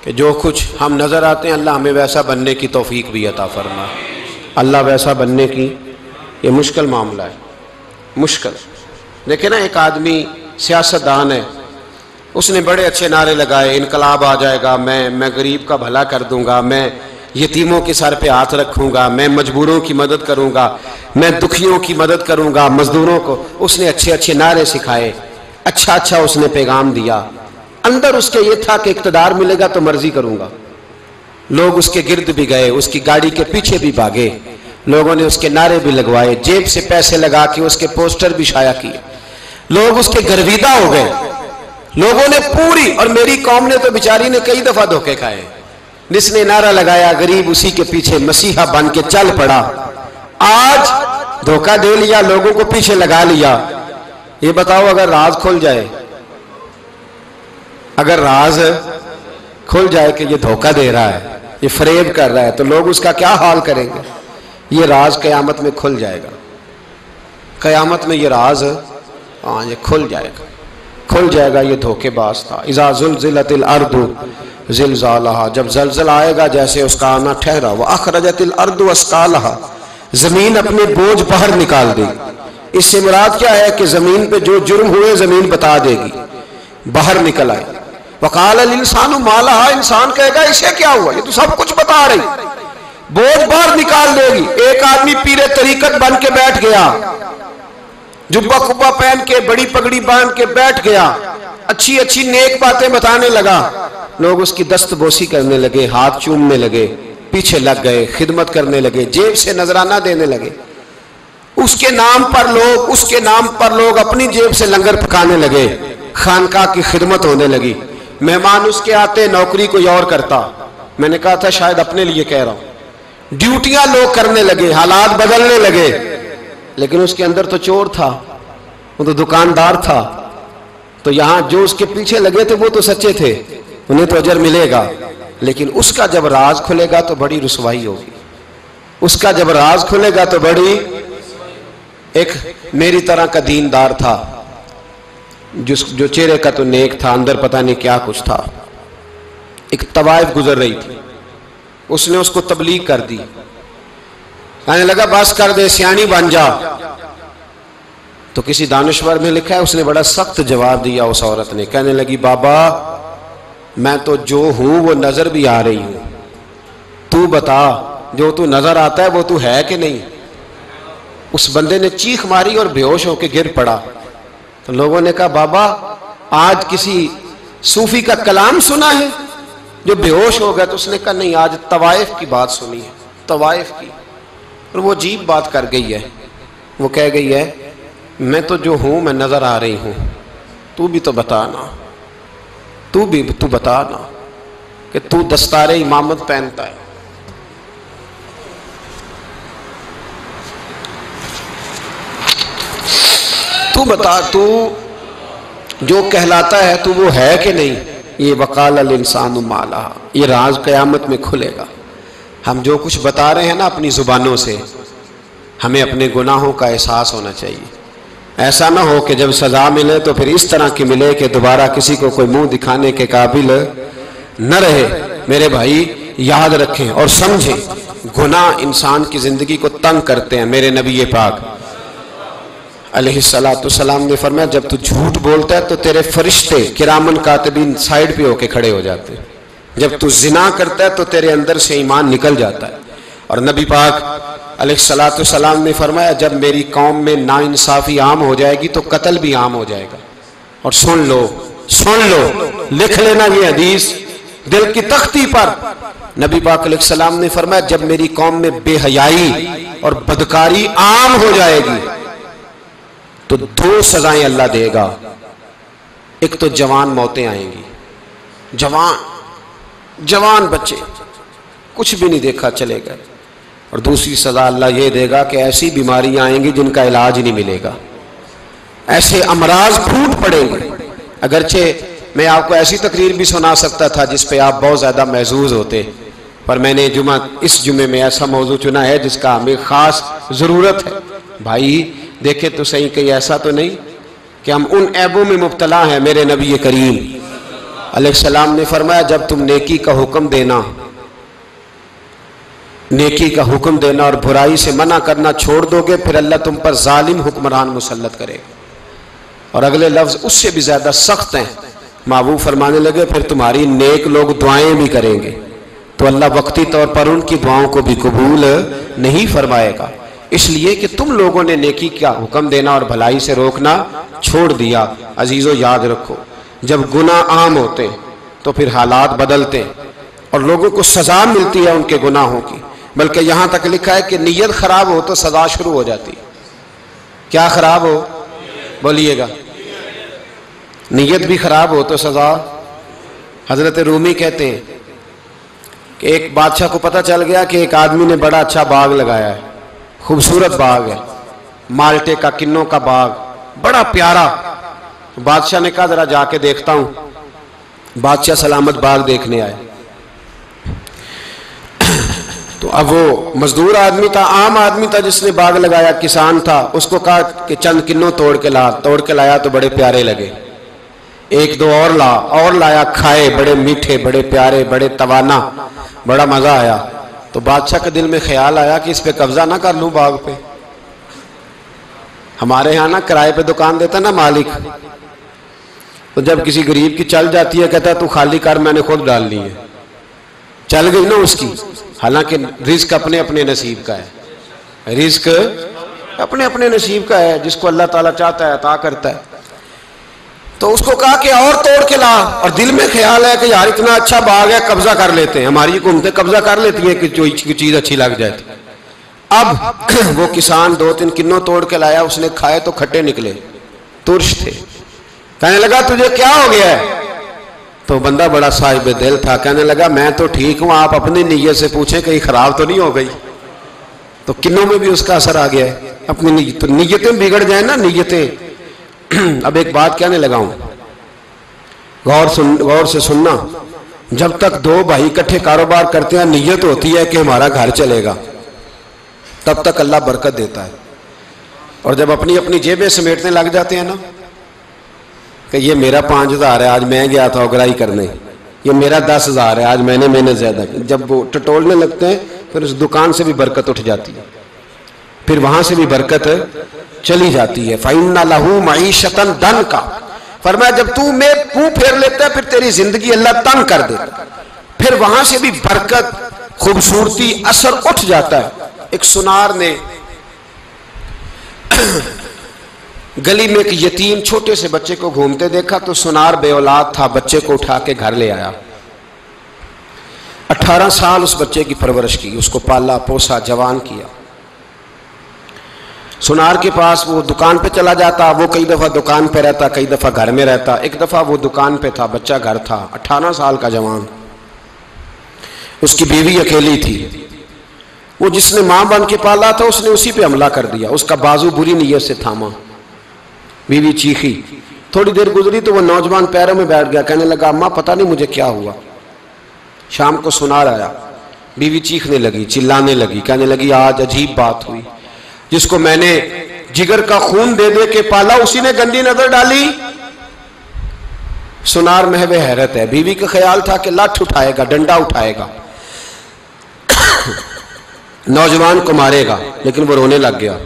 کہ جو کچھ ہم نظر آتے ہیں اللہ ہمیں ویسا بننے کی توفیق بھی عطا فرما. اللہ ویسا بننے کی یہ مشکل معاملہ ہے, مشکل. دیکھیں نا ایک آدمی سیاستدان ہے, اس نے بڑے اچھے نعرے لگائے, انقلاب آ جائے گا, میں غریب کا بھلا کر دوں گا, میں یتیموں کے سر پہ ہاتھ رکھوں گا, میں مجبوروں کی مدد کروں گا, میں دکھیوں کی مدد کروں گا, مزدوروں کو. اس نے اچھے اچھے نعرے سکھائے, اچھا اس نے پیغام دیا, اندر اس کے یہ تھا کہ اقتدار ملے گا تو مرضی کروں گا. لوگ اس کے گرد بھی گئے, اس کی گاڑی کے پیچھے بھی بھاگے, لوگوں نے اس کے نعرے بھی لگوائے, جیب سے پیسے لگا کے اس کے پوسٹر بھی شائع کیے, لوگ اس کے گرویدہ ہو گئے. لوگوں نے پوری, اور میری قوم نے تو بیچاری نے کئی دفعہ دھوکے کھائے, جس نے نعرہ لگایا غریب اسی کے پیچھے مسیحا بن کے چل پڑا. آج دھوکہ دے لیا, لوگوں کو پیچھے لگا لیا. یہ بتاؤ اگر راز کھل جائے, اگر راز کھل جائے کہ یہ دھوکہ دے رہا ہے, یہ فریب کر رہا ہے, تو لوگ اس کا کیا حال کریں گے؟ یہ راز قیامت میں کھل جائے گا. قیامت میں یہ راز یہ کھل جائے گا, کھل جائے گا. یہ دھوکے باز تھا. اذا زلزلت الارض زلزالها, جب زلزلہ آئے گا جیسے اس کا آنا ٹھہرا. واخرجت الارض اثقالها, زمین اپنے بوجھ باہر نکال دے گی. اس سے مراد کیا ہے کہ زمین پہ جو جرم ہوئے زمین بتا دے گی, باہر نکل آئے. وقال الانسان ما لها, انسان کہے گا اسے کیا ہوا, یہ تو سب کچھ بتا رہی. بوجھ باہر نکال دے گی. ایک آدمی پیر طریقت بن کے بیٹھ گیا, جبہ کبہ پہن کے, بڑی پگڑی باندھ کے بیٹھ گیا, اچھی اچھی نیک باتیں بتانے لگا. لوگ اس کی دست بوسی کرنے لگے, ہاتھ چومنے لگے, پیچھے لگ گئے, خدمت کرنے لگے, جیب سے نذرانہ دینے لگے. اس کے نام پر لوگ اپنی جیب سے لنگر پکانے لگے, خانقاہ کی خدمت ہونے لگی. مہمان اس کے آتے, نوکری کوئی اور کرتا. میں نے کہا تھا شاید اپنے لیے کہہ رہا ہوں. ڈیوٹیاں لوگ کرنے لگے, حالات بدلنے لگے. لیکن اس کے اندر تو چور تھا, وہ تو دکاندار تھا. تو یہاں جو اس کے پیچھے لگے تھے وہ تو سچے تھے, انہیں تو اجر ملے گا. لیکن اس کا جب راز کھلے گا تو بڑی رسوائی ہوگی. اس کا جب راز کھلے گا تو بڑی. ایک میری طرح کا دیندار تھا, جو چہرے کا تو نیک تھا, اندر پتہ نہیں کیا کچھ تھا. ایک طوائف گزر رہی تھی, اس نے اس کو تبلیغ کر دی. کہنے لگا بس کر دے, سیانی بن جا. تو کسی دانشور میں لکھا ہے اس نے بڑا سخت جواب دیا. اس عورت نے کہنے لگی بابا میں تو جو ہوں وہ نظر بھی آ رہی ہوں, تو بتا جو تو نظر آتا ہے وہ تو ہے کہ نہیں. اس بندے نے چیخ ماری اور بے ہوش ہو کے گر پڑا. تو لوگوں نے کہا بابا آج کسی صوفی کا کلام سنا ہے جو بے ہوش ہو گیا. تو اس نے کہا نہیں, آج طوائف کی بات سنی ہے, طوائف کی. اور وہ عجیب بات کر گئی ہے. وہ کہہ گئی ہے میں تو جو ہوں میں نظر آ رہی ہوں, تو بھی تو بتانا, تو بتانا کہ تو دستار امامت پہنتا ہے. تو بتا, تو جو کہلاتا ہے تو وہ ہے کہ نہیں. یہ وقال الانسان ما لها, یہ راز قیامت میں کھلے گا. ہم جو کچھ بتا رہے ہیں نا اپنی زبانوں سے, ہمیں اپنے گناہوں کا احساس ہونا چاہیے. ایسا نہ ہو کہ جب سزا ملے تو پھر اس طرح کی ملے کہ دوبارہ کسی کو کوئی منہ دکھانے کے قابل نہ رہے. میرے بھائی یاد رکھیں اور سمجھیں, گناہ انسان کی زندگی کو تنگ کرتے ہیں. میرے نبی پاک علیہ السلام نے فرمایا جب تو جھوٹ بولتا ہے تو تیرے فرشتے کرامن کاتبین سائیڈ پہ ہو کے کھڑے ہو جاتے ہیں. جب تو زنا کرتا ہے تو تیرے اندر سے ایمان نکل جاتا ہے. اور نبی پاک علیہ السلام نے فرمایا جب میری قوم میں ناانصافی عام ہو جائے گی تو قتل بھی عام ہو جائے گا. اور سن لو, لکھ لینا یہ حدیث دل کی تختی پر. نبی پاک علیہ السلام نے فرمایا جب میری قوم میں بے حیائی اور بدکاری عام ہو جائے گی تو دو سزائیں اللہ دے گا. ایک تو جوان موتیں آئیں گی, جوان بچے کچھ بھی نہیں دیکھا چلے گئے. اور دوسری سزا اللہ یہ دے گا کہ ایسی بیماریاں آئیں گی جن کا علاج نہیں ملے گا, ایسے امراض پھوٹ پڑیں گے. اگرچہ میں آپ کو ایسی تقریر بھی سنا سکتا تھا جس پہ آپ بہت زیادہ محظوظ ہوتے, پر میں نے اس جمعے میں ایسا موضوع چنا ہے جس کا ہمیں خاص ضرورت ہے. بھائی دیکھیں تو صحیح, کہیں ایسا تو نہیں کہ ہم ان عیبوں میں مبتلا ہیں. میرے نبی کریم علیہ السلام نے فرمایا جب تم نیکی کا حکم دینا اور برائی سے منع کرنا چھوڑ دو گے پھر اللہ تم پر ظالم حکمران مسلط کرے گا. اور اگلے لفظ اس سے بھی زیادہ سخت ہیں. محبوب فرمانے لگے پھر تمہاری نیک لوگ دعائیں بھی کریں گے تو اللہ وقتی طور پر ان کی دعاؤں کو بھی قبول نہیں فرمائے گا. اس لیے کہ تم لوگوں نے نیکی کا حکم دینا اور بھلائی سے روکنا چھوڑ دیا. عزیزو یاد رکھو جب گناہ عام ہوتے تو پھر حالات بدلتے اور لوگوں کو سزا ملتی ہے ان کے گناہوں کی، بلکہ یہاں تک لکھا ہے کہ نیت خراب ہو تو سزا شروع ہو جاتی۔ کیا خراب ہو؟ بولیے گا۔ نیت بھی خراب ہو تو سزا۔ حضرت رومی کہتے ہیں کہ ایک بادشاہ کو پتہ چل گیا کہ ایک آدمی نے بڑا اچھا باغ لگایا ہے، خوبصورت باغ ہے، مالٹے کا، کنوں کا باغ، بڑا پیارا۔ بادشاہ نے کہا ذرا جا کے دیکھتا ہوں۔ بادشاہ سلامت باغ دیکھنے آئے تو اب وہ مزدور آدمی تھا، عام آدمی تھا جس نے باغ لگایا، کسان تھا، اس کو کہا کہ چند کنوں توڑ کے لایا تو بڑے پیارے لگے۔ ایک دو اور لایا، کھائے، بڑے میٹھے، بڑے پیارے، بڑے توانا، بڑا مزہ آیا۔ تو بادشاہ کے دل میں خیال آیا کہ اس پہ قبضہ نہ کر لوں باغ پہ۔ ہمارے ہاں نا کرائے پہ دکان دیتا نا مالک، تو جب کسی غریب کی چل جاتی ہے کہتا ہے تو خالی کر، میں نے خود ڈال لی ہے، چل گئی نا اس کی۔ حالانکہ رزق اپنے اپنے نصیب کا ہے، رزق اپنے اپنے نصیب کا ہے، جس کو اللہ تعالیٰ چاہتا ہے عطا کرتا ہے۔ تو اس کو کہا کہ اور توڑ کے لا، اور دل میں خیال ہے کہ یار اتنا اچھا باغ ہے، قبضہ کر لیتے ہیں، ہماری حکومتیں قبضہ کر لیتی ہیں کہ کوئی چیز اچھی لگ جائے۔ اب وہ کسان 2-3 کنوں توڑ کے لایا، اس نے کھائے تو کھٹے نکلے، ترش تھے۔ کہنے لگا تجھے کیا ہو گیا ہے؟ تو بندہ بڑا صاحب دل تھا، کہنے لگا میں تو ٹھیک ہوں، آپ اپنی نیت سے پوچھیں کہیں خراب تو نہیں ہو گئی۔ تو کنوں میں بھی اس کا اثر آ گیا ہے، اپنی نیت، تو نیتیں بگڑ جائیں نا، نیتیں۔ اب ایک بات کہنے لگا ہوں، غور سے سننا، جب تک دو بھائی اکٹھے کاروبار کرتے ہیں، نیت ہوتی ہے کہ ہمارا گھر چلے گا، تب تک اللہ برکت دیتا ہے۔ اور جب اپنی اپنی جیبیں سمیٹنے لگ جاتے ہیں نا کہ یہ میرا 5,000 ہے، آج میں گیا تھا اگرائی کرنے، یہ میرا 10,000 ہے، آج میں نے محنت زیادہ کی، جب وہ ٹٹولنے لگتے ہیں پھر اس دکان سے بھی برکت اٹھ جاتی ہے، پھر وہاں سے بھی برکت چلی جاتی ہے۔ فَإِنَّ لَهُ مَعِيشَةً ضَنْكَ، فرمایا جب تو میں منہ پھیر لیتا ہے پھر تیری زندگی اللہ تنگ کر دیتا، پھر وہاں سے بھی برکت، خوبصورتی، اثر اٹھ جاتا ہے۔ ایک سنار نے گلی میں ایک یتیم چھوٹے سے بچے کو گھومتے دیکھا تو سنار بے اولاد تھا، بچے کو اٹھا کے گھر لے آیا، 18 سال اس بچے کی پرورش کی، اس کو پالا پوسا، جوان کیا۔ سنار کے پاس وہ دکان پہ چلا جاتا، وہ کئی دفعہ دکان پہ رہتا، کئی دفعہ گھر میں رہتا۔ ایک دفعہ وہ دکان پہ تھا، بچہ گھر تھا، 18 سال کا جوان، اس کی بیوی اکیلی تھی۔ وہ جس نے ماں بن کے پالا تھا اس نے اسی پہ حملہ کر دیا، اس کا بازو بری نیت سے تھاما، بیوی چیخی۔ تھوڑی دیر گزری تو وہ نوجوان پیروں میں بیٹھ گیا، کہنے لگا اماں پتہ نہیں مجھے کیا ہوا۔ شام کو سنار آیا، بیوی چیخنے لگی، چلانے لگی، کہنے لگی آج عجیب بات ہوئی، جس کو میں نے جگر کا خون دے دے کے پالا اسی نے گندی نظر ڈالی۔ سنار محو حیرت ہے، بیوی کا خیال تھا کہ لاٹھ اٹھائے گا، ڈنڈا اٹھائے گا، نوجوان کو مارے گا، لیکن وہ رونے لگ گیا۔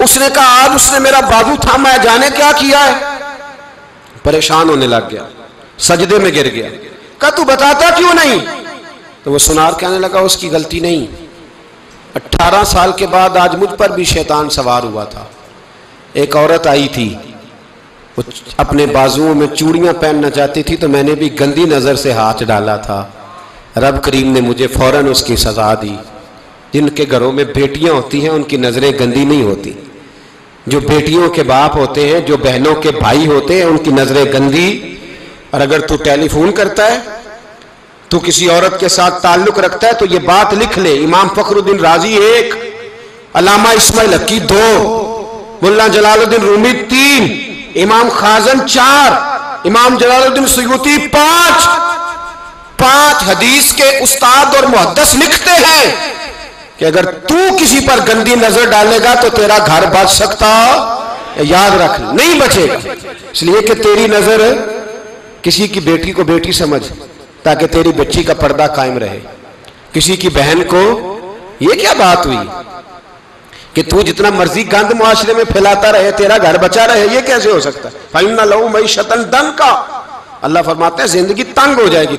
اس نے کہا آج اس نے میرا بازو تھاما ہے، جانے کیا کیا ہے؟ پریشان ہونے لگ گیا، سجدے میں گر گیا، کہا تو بتاتا کیوں نہیں؟ تو وہ سنار کہنے لگا اس کی غلطی نہیں، 18 سال کے بعد آج مجھ پر بھی شیطان سوار ہوا تھا۔ ایک عورت آئی تھی، وہ اپنے بازوؤں میں چوڑیاں پہننا چاہتی تھی تو میں نے بھی گندی نظر سے ہاتھ ڈالا تھا، رب کریم نے مجھے فوراً اس کی سزا دی۔ جن کے گھروں میں بیٹیاں ہوتی ہیں ان کی نظریں گندی نہیں ہوتی، جو بیٹیوں کے باپ ہوتے ہیں، جو بہنوں کے بھائی ہوتے ہیں، ان کی نظریں گندی۔ اور اگر تو ٹیلی فون کرتا ہے، تو کسی عورت کے ساتھ تعلق رکھتا ہے تو یہ بات لکھ لے، امام فخر الدین رازی 1، علامہ اسماعیل حقی 2، ملا جلال الدین رومی 3، امام خازن 4، امام جلال الدین سیوطی 5 حدیث کے استاد اور محدث لکھتے ہیں کہ اگر تو کسی پر گندی نظر ڈالے گا تو تیرا گھر بچ سکتا، یاد رکھ نہیں بچے گا، اس لیے کہ تیری نظر کسی کی بیٹی کو بیٹی سمجھ تاکہ تیری بچی کا پردہ قائم رہے، کسی کی بہن کو۔ یہ کیا بات ہوئی کہ تو جتنا مرضی گند معاشرے میں پھیلاتا رہے تیرا گھر بچا رہے؟ یہ کیسے ہو سکتا ہے؟ فَإِنَّ لَهُ مَعِيشَةً ضَنْكَ، اللہ فرماتے ہیں زندگی تنگ ہو جائے گی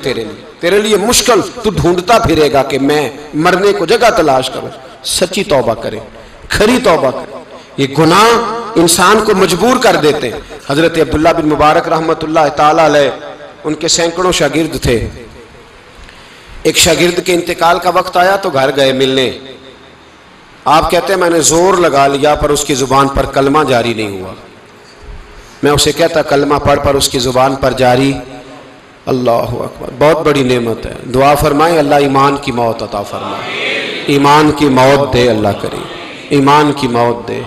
تیرے لیے مشکل، تو ڈھونڈتا پھرے گا کہ میں مرنے کو جگہ تلاش کروں۔ سچی توبہ کرے، کھری توبہ کرے۔ یہ گناہ انسان کو مجبور کر دیتے ہیں۔ حضرت عبداللہ بن مبارک رحمۃ اللہ تعالی علیہ، ان کے سینکڑوں شاگرد تھے، ایک شاگرد کے انتقال کا وقت آیا تو گھر گئے ملنے۔ آپ کہتے ہیں میں نے زور لگا لیا پر اس کی زبان پر کلمہ جاری نہیں ہوا۔ میں اسے کہتا کلمہ پڑھ پر اس کی زبان پر جاری۔ اللہ اکبر، بہت بڑی نعمت ہے۔ دعا فرمائیں اللہ ایمان کی موت عطا فرمائے، ایمان کی موت دے اللہ کریم، ایمان کی موت دے۔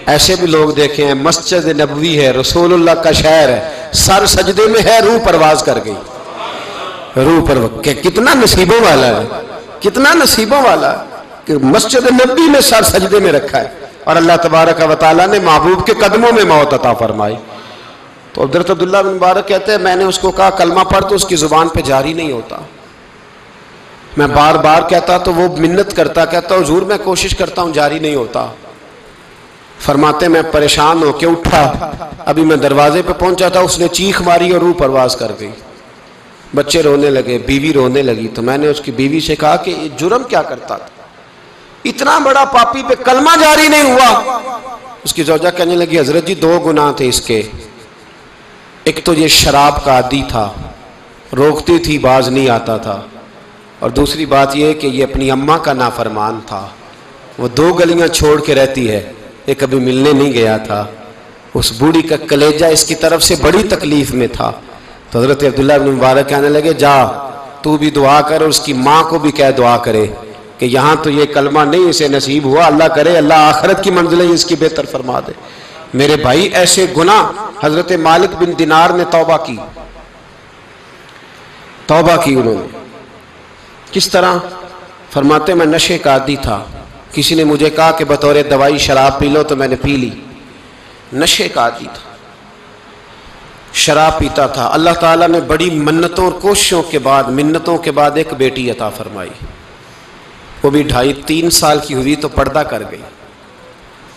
ایسے بھی لوگ دیکھے ہیں، مسجد نبوی ہے، رسول اللہ کا شہر ہے، سر سجدے میں ہے، روح پرواز کر گئی، روح پر کتنا نصیبوں والا ہے، کتنا نصیبوں والا ہے کہ مسجد نبی میں سر سجدے میں رکھا ہے اور اللہ تبارک و تعالیٰ نے محبوب کے قدموں میں موت عطا فرمائی۔ تو حضرت عبداللہ بن مبارک کہتے ہیں میں نے اس کو کہا کلمہ پڑھ تو اس کی زبان پہ جاری نہیں ہوتا۔ میں بار بار کہتا تو وہ منت کرتا، کہتا حضور میں کوشش کرتا ہوں جاری نہیں ہوتا۔ فرماتے میں پریشان ہو کے اٹھا، ابھی میں دروازے پہ پہنچا تھا، اس نے چیخ ماری اور روح پرواز کر گئی۔ بچے رونے لگے، بیوی رونے لگی، تو میں نے اس کی بیوی سے کہا کہ یہ جرم کیا کرتا تھا، اتنا بڑا پاپی پہ کلمہ جاری نہیں ہوا۔ اس کی زوجہ کہنے لگی حضرت جی 2 گناہ تھے اس کے، ایک تو یہ شراب کا عادی تھا، روکتی تھی باز نہیں آتا تھا، اور دوسری بات یہ کہ یہ اپنی اماں کا نافرمان تھا، وہ 2 گلیاں چھوڑ کے رہتی ہے، یہ کبھی ملنے نہیں گیا تھا۔ اس بوڑھی کا کلیجہ اس کی طرف سے بڑی تکلیف میں تھا۔ تو حضرت عبداللہ بن مبارک کہنے لگے جا تو بھی دعا کر اور اس کی ماں کو بھی کہہ دعا کرے کہ یہاں تو یہ کلمہ نہیں اسے نصیب ہوا، اللہ کرے اللہ آخرت کی منزلیں اس کی بہتر فرما دے۔ میرے بھائی ایسے گناہ حضرت مالک بن دینار نے توبہ کی، توبہ کی انہوں نے۔ کس طرح؟ فرماتے میں نشے کا عادی تھا، کسی نے مجھے کہا کہ بطور دوائی شراب پی لو تو میں نے پی لی، نشے کا عادی تھا، شراب پیتا تھا۔ اللہ تعالیٰ نے بڑی منتوں اور کوششوں کے بعد، منتوں کے بعد ایک بیٹی عطا فرمائی، وہ بھی 2.5-3 سال کی ہوئی تو پردہ کر گئی۔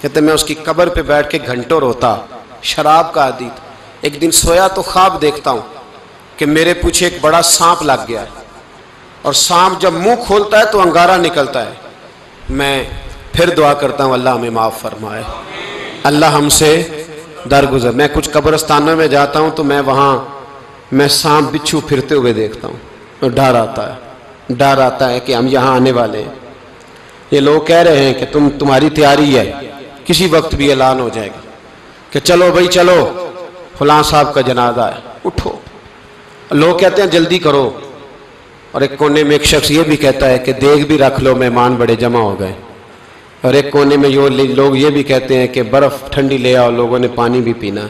کہتے میں اس کی قبر پہ بیٹھ کے گھنٹوں روتا، شراب کا عادی تھا۔ ایک دن سویا تو خواب دیکھتا ہوں کہ میرے پیچھے ایک بڑا سانپ لگ گیا، اور سانپ جب منہ کھولتا ہے تو انگارہ نکلتا ہے۔ میں پھر دعا کرتا ہوں اللہ ہمیں معاف فرمائے، اللہ ہم سے درگزر۔ میں کچھ قبرستانوں میں جاتا ہوں تو میں سانپ بچھو پھرتے ہوئے دیکھتا ہوں اور ڈر آتا ہے کہ ہم یہاں آنے والے ہیں۔ یہ لوگ کہہ رہے ہیں کہ تمہاری تیاری ہے، کسی وقت بھی اعلان ہو جائے گا کہ چلو بھائی چلو فلاں صاحب کا جنازہ ہے، اٹھو۔ لوگ کہتے ہیں جلدی کرو، اور ایک کونے میں ایک شخص یہ بھی کہتا ہے کہ دیگ بھی رکھ لو مہمان بڑے جمع ہو گئے، اور ایک کونے میں لوگ یہ بھی کہتے ہیں کہ برف ٹھنڈی لے آؤ، لوگوں نے پانی بھی پینا۔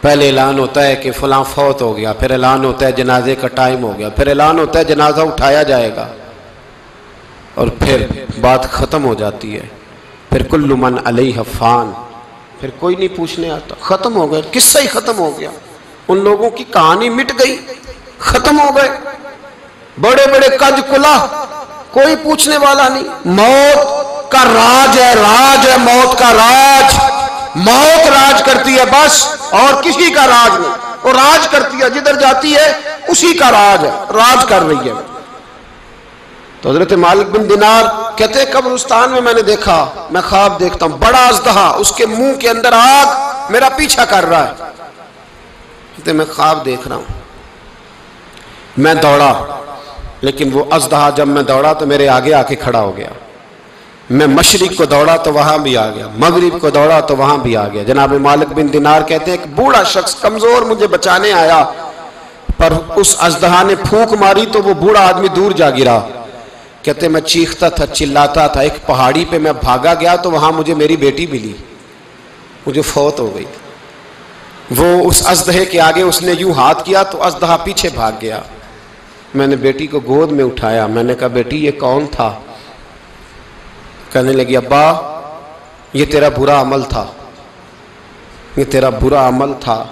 پہلے اعلان ہوتا ہے کہ فلاں فوت ہو گیا، پھر اعلان ہوتا ہے جنازے کا ٹائم ہو گیا، پھر اعلان ہوتا ہے جنازہ اٹھایا جائے گا، اور پھر بات ختم ہو جاتی ہے۔ پھر کل من علیہ فان، پھر کوئی نہیں پوچھنے آتا، ختم ہو گئے، قصہ ہی ختم ہو گیا، ان لوگوں کی کہانی مٹ گئی، ختم ہو گئے، بڑے بڑے کج کلا، کوئی پوچھنے والا نہیں۔ موت کا راج ہے، راج ہے موت کا راج، موت راج کرتی ہے بس، اور کسی کا راج نہیں، وہ راج کرتی ہے، جدھر جاتی ہے اسی کا راج ہے، راج کر رہی ہے۔ تو حضرت مالک بن دینار کہتے ہیں قبرستان میں نے دیکھا، میں خواب دیکھتا ہوں بڑا اژدہا، اس کے منہ کے اندر آگ میرا پیچھا کر رہا ہے۔ کہتے میں خواب دیکھ رہا ہوں، میں دوڑا، لیکن وہ اژدہا جب میں دوڑا تو میرے آگے آ کے کھڑا ہو گیا۔ میں مشرق کو دوڑا تو وہاں بھی آ گیا، مغرب کو دوڑا تو وہاں بھی آ گیا۔ جناب مالک بن دینار کہتے ہیں ایک بوڑھا شخص کمزور مجھے بچانے آیا، پر اس اژدہا نے پھونک ماری تو وہ بوڑھا آدمی دور جا گرا۔ کہتے میں چیختا تھا، چلاتا تھا، ایک پہاڑی پہ میں بھاگا گیا تو وہاں مجھے میری بیٹی ملی، مجھے فوت ہو گئی۔ وہ اس اژدہے کے آگے اس نے یوں ہاتھ کیا تو اژدہا پیچھے بھاگ گیا۔ میں نے بیٹی کو گود میں اٹھایا، میں نے کہا بیٹی یہ کون تھا؟ کہنے لگی ابا یہ تیرا برا عمل تھا، یہ تیرا برا عمل تھا،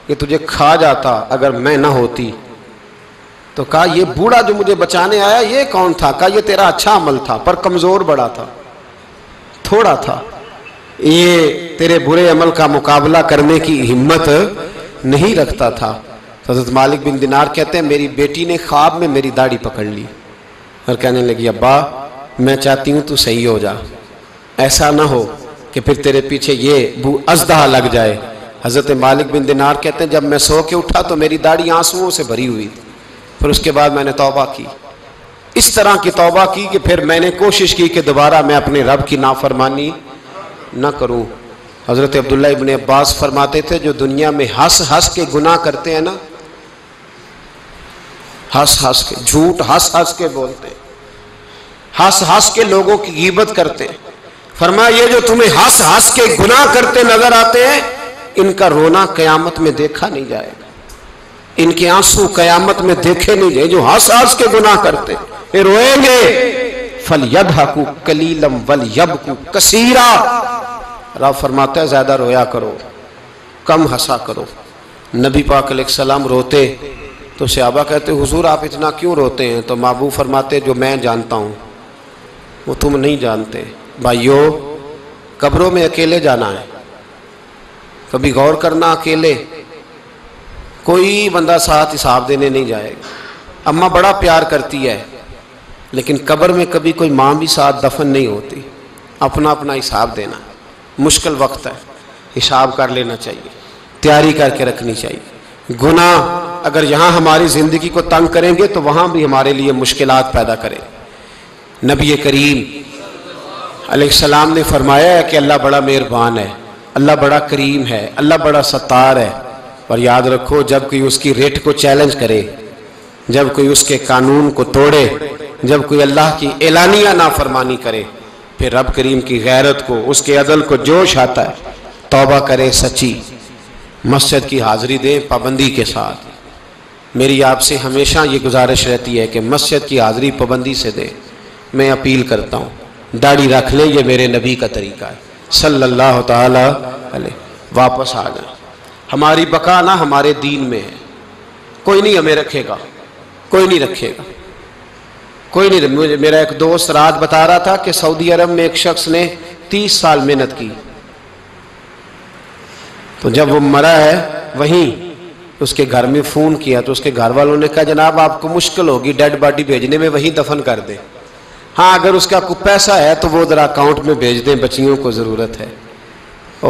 یہ تجھے کھا جاتا اگر میں نہ ہوتی۔ تو کہا یہ بوڑھا جو مجھے بچانے آیا یہ کون تھا؟ کہا یہ تیرا اچھا عمل تھا، پر کمزور بڑا تھا، تھوڑا تھا، یہ تیرے برے عمل کا مقابلہ کرنے کی ہمت نہیں رکھتا تھا۔ حضرت مالک بن دینار کہتے ہیں میری بیٹی نے خواب میں میری داڑھی پکڑ لی اور کہنے لگی ابا میں چاہتی ہوں تو صحیح ہو جا، ایسا نہ ہو کہ پھر تیرے پیچھے یہ ازدہا لگ جائے۔ حضرت مالک بن دینار کہتے ہیں جب میں سو کے اٹھا تو میری داڑھی آنسوؤں سے بھری ہوئی تھی، پھر اس کے بعد میں نے توبہ کی، اس طرح کی توبہ کی کہ پھر میں نے کوشش کی کہ دوبارہ میں اپنے رب کی نافرمانی نہ کروں۔ حضرت عبداللہ ابن عباس فرماتے تھے جو دنیا میں ہنس ہنس کے گناہ کرتے ہیں نا، ہنس ہنس کے جھوٹ ہنس ہنس کے بولتے ہیں، ہنس ہنس کے لوگوں کی غیبت کرتے ہیں، فرمایا یہ جو تمہیں ہنس ہنس کے گناہ کرتے نظر آتے ہیں ان کا رونا قیامت میں دیکھا نہیں جائے گا، ان کے آنسو قیامت میں دیکھے نہیں جائے، جو ہنس ہنس کے گناہ کرتے یہ روئیں گے۔ فَلْيَضْحَكُوا قَلِيلًا وَلْيَبْكُوا كَثِيرًا، رب فرماتا ہے زیادہ رویا کرو کم ہنسا کرو۔ نبی پاک علیہ السلام روتے تو صحابہ کہتے حضور آپ اتنا کیوں روتے ہیں؟ تو محبوب فرماتے جو میں جانتا ہوں وہ تم نہیں جانتے۔ بھائیو قبروں میں اکیلے جانا ہے، کبھی غور کرنا، اکیلے کوئی بندہ ساتھ حساب دینے نہیں جائے گا۔ اماں بڑا پیار کرتی ہے لیکن قبر میں کبھی کوئی ماں بھی ساتھ دفن نہیں ہوتی، اپنا اپنا حساب دینا، مشکل وقت ہے، حساب کر لینا چاہیے، تیاری کر کے رکھنی چاہیے۔ گناہ اگر یہاں ہماری زندگی کو تنگ کریں گے تو وہاں بھی ہمارے لیے مشکلات پیدا کریں۔ نبی کریم علیہ السلام نے فرمایا ہے کہ اللہ بڑا مہربان ہے، اللہ بڑا کریم ہے، اللہ بڑا ستار ہے، اور یاد رکھو جب کوئی اس کی ریٹ کو چیلنج کرے، جب کوئی اس کے قانون کو توڑے، جب کوئی اللہ کی اعلانیہ نافرمانی کرے، پھر رب کریم کی غیرت کو، اس کے عدل کو جوش آتا ہے، توبہ کرے سچی، مسجد کی حاضری دیں پابندی کے ساتھ۔ میری آپ سے ہمیشہ یہ گزارش رہتی ہے کہ مسجد کی حاضری پابندی سے دیں۔ میں اپیل کرتا ہوں داڑھی رکھ لیں، یہ میرے نبی کا طریقہ ہے صلی اللہ تعالی علیہ۔ واپس آ جائیں، ہماری بقا نہ ہمارے دین میں ہے، کوئی نہیں ہمیں رکھے گا، کوئی نہیں رکھے گا، کوئی نہیں۔ میرا ایک دوست رات بتا رہا تھا کہ سعودی عرب میں ایک شخص نے 30 سال محنت کی، تو جب وہ مرا ہے وہیں اس کے گھر میں فون کیا تو اس کے گھر والوں نے کہا جناب آپ کو مشکل ہوگی ڈیڈ باڈی بھیجنے میں، وہیں دفن کر دیں، ہاں اگر اس کا کوئی پیسہ ہے تو وہ ذرا اکاؤنٹ میں بھیج دیں، بچیوں کو ضرورت ہے۔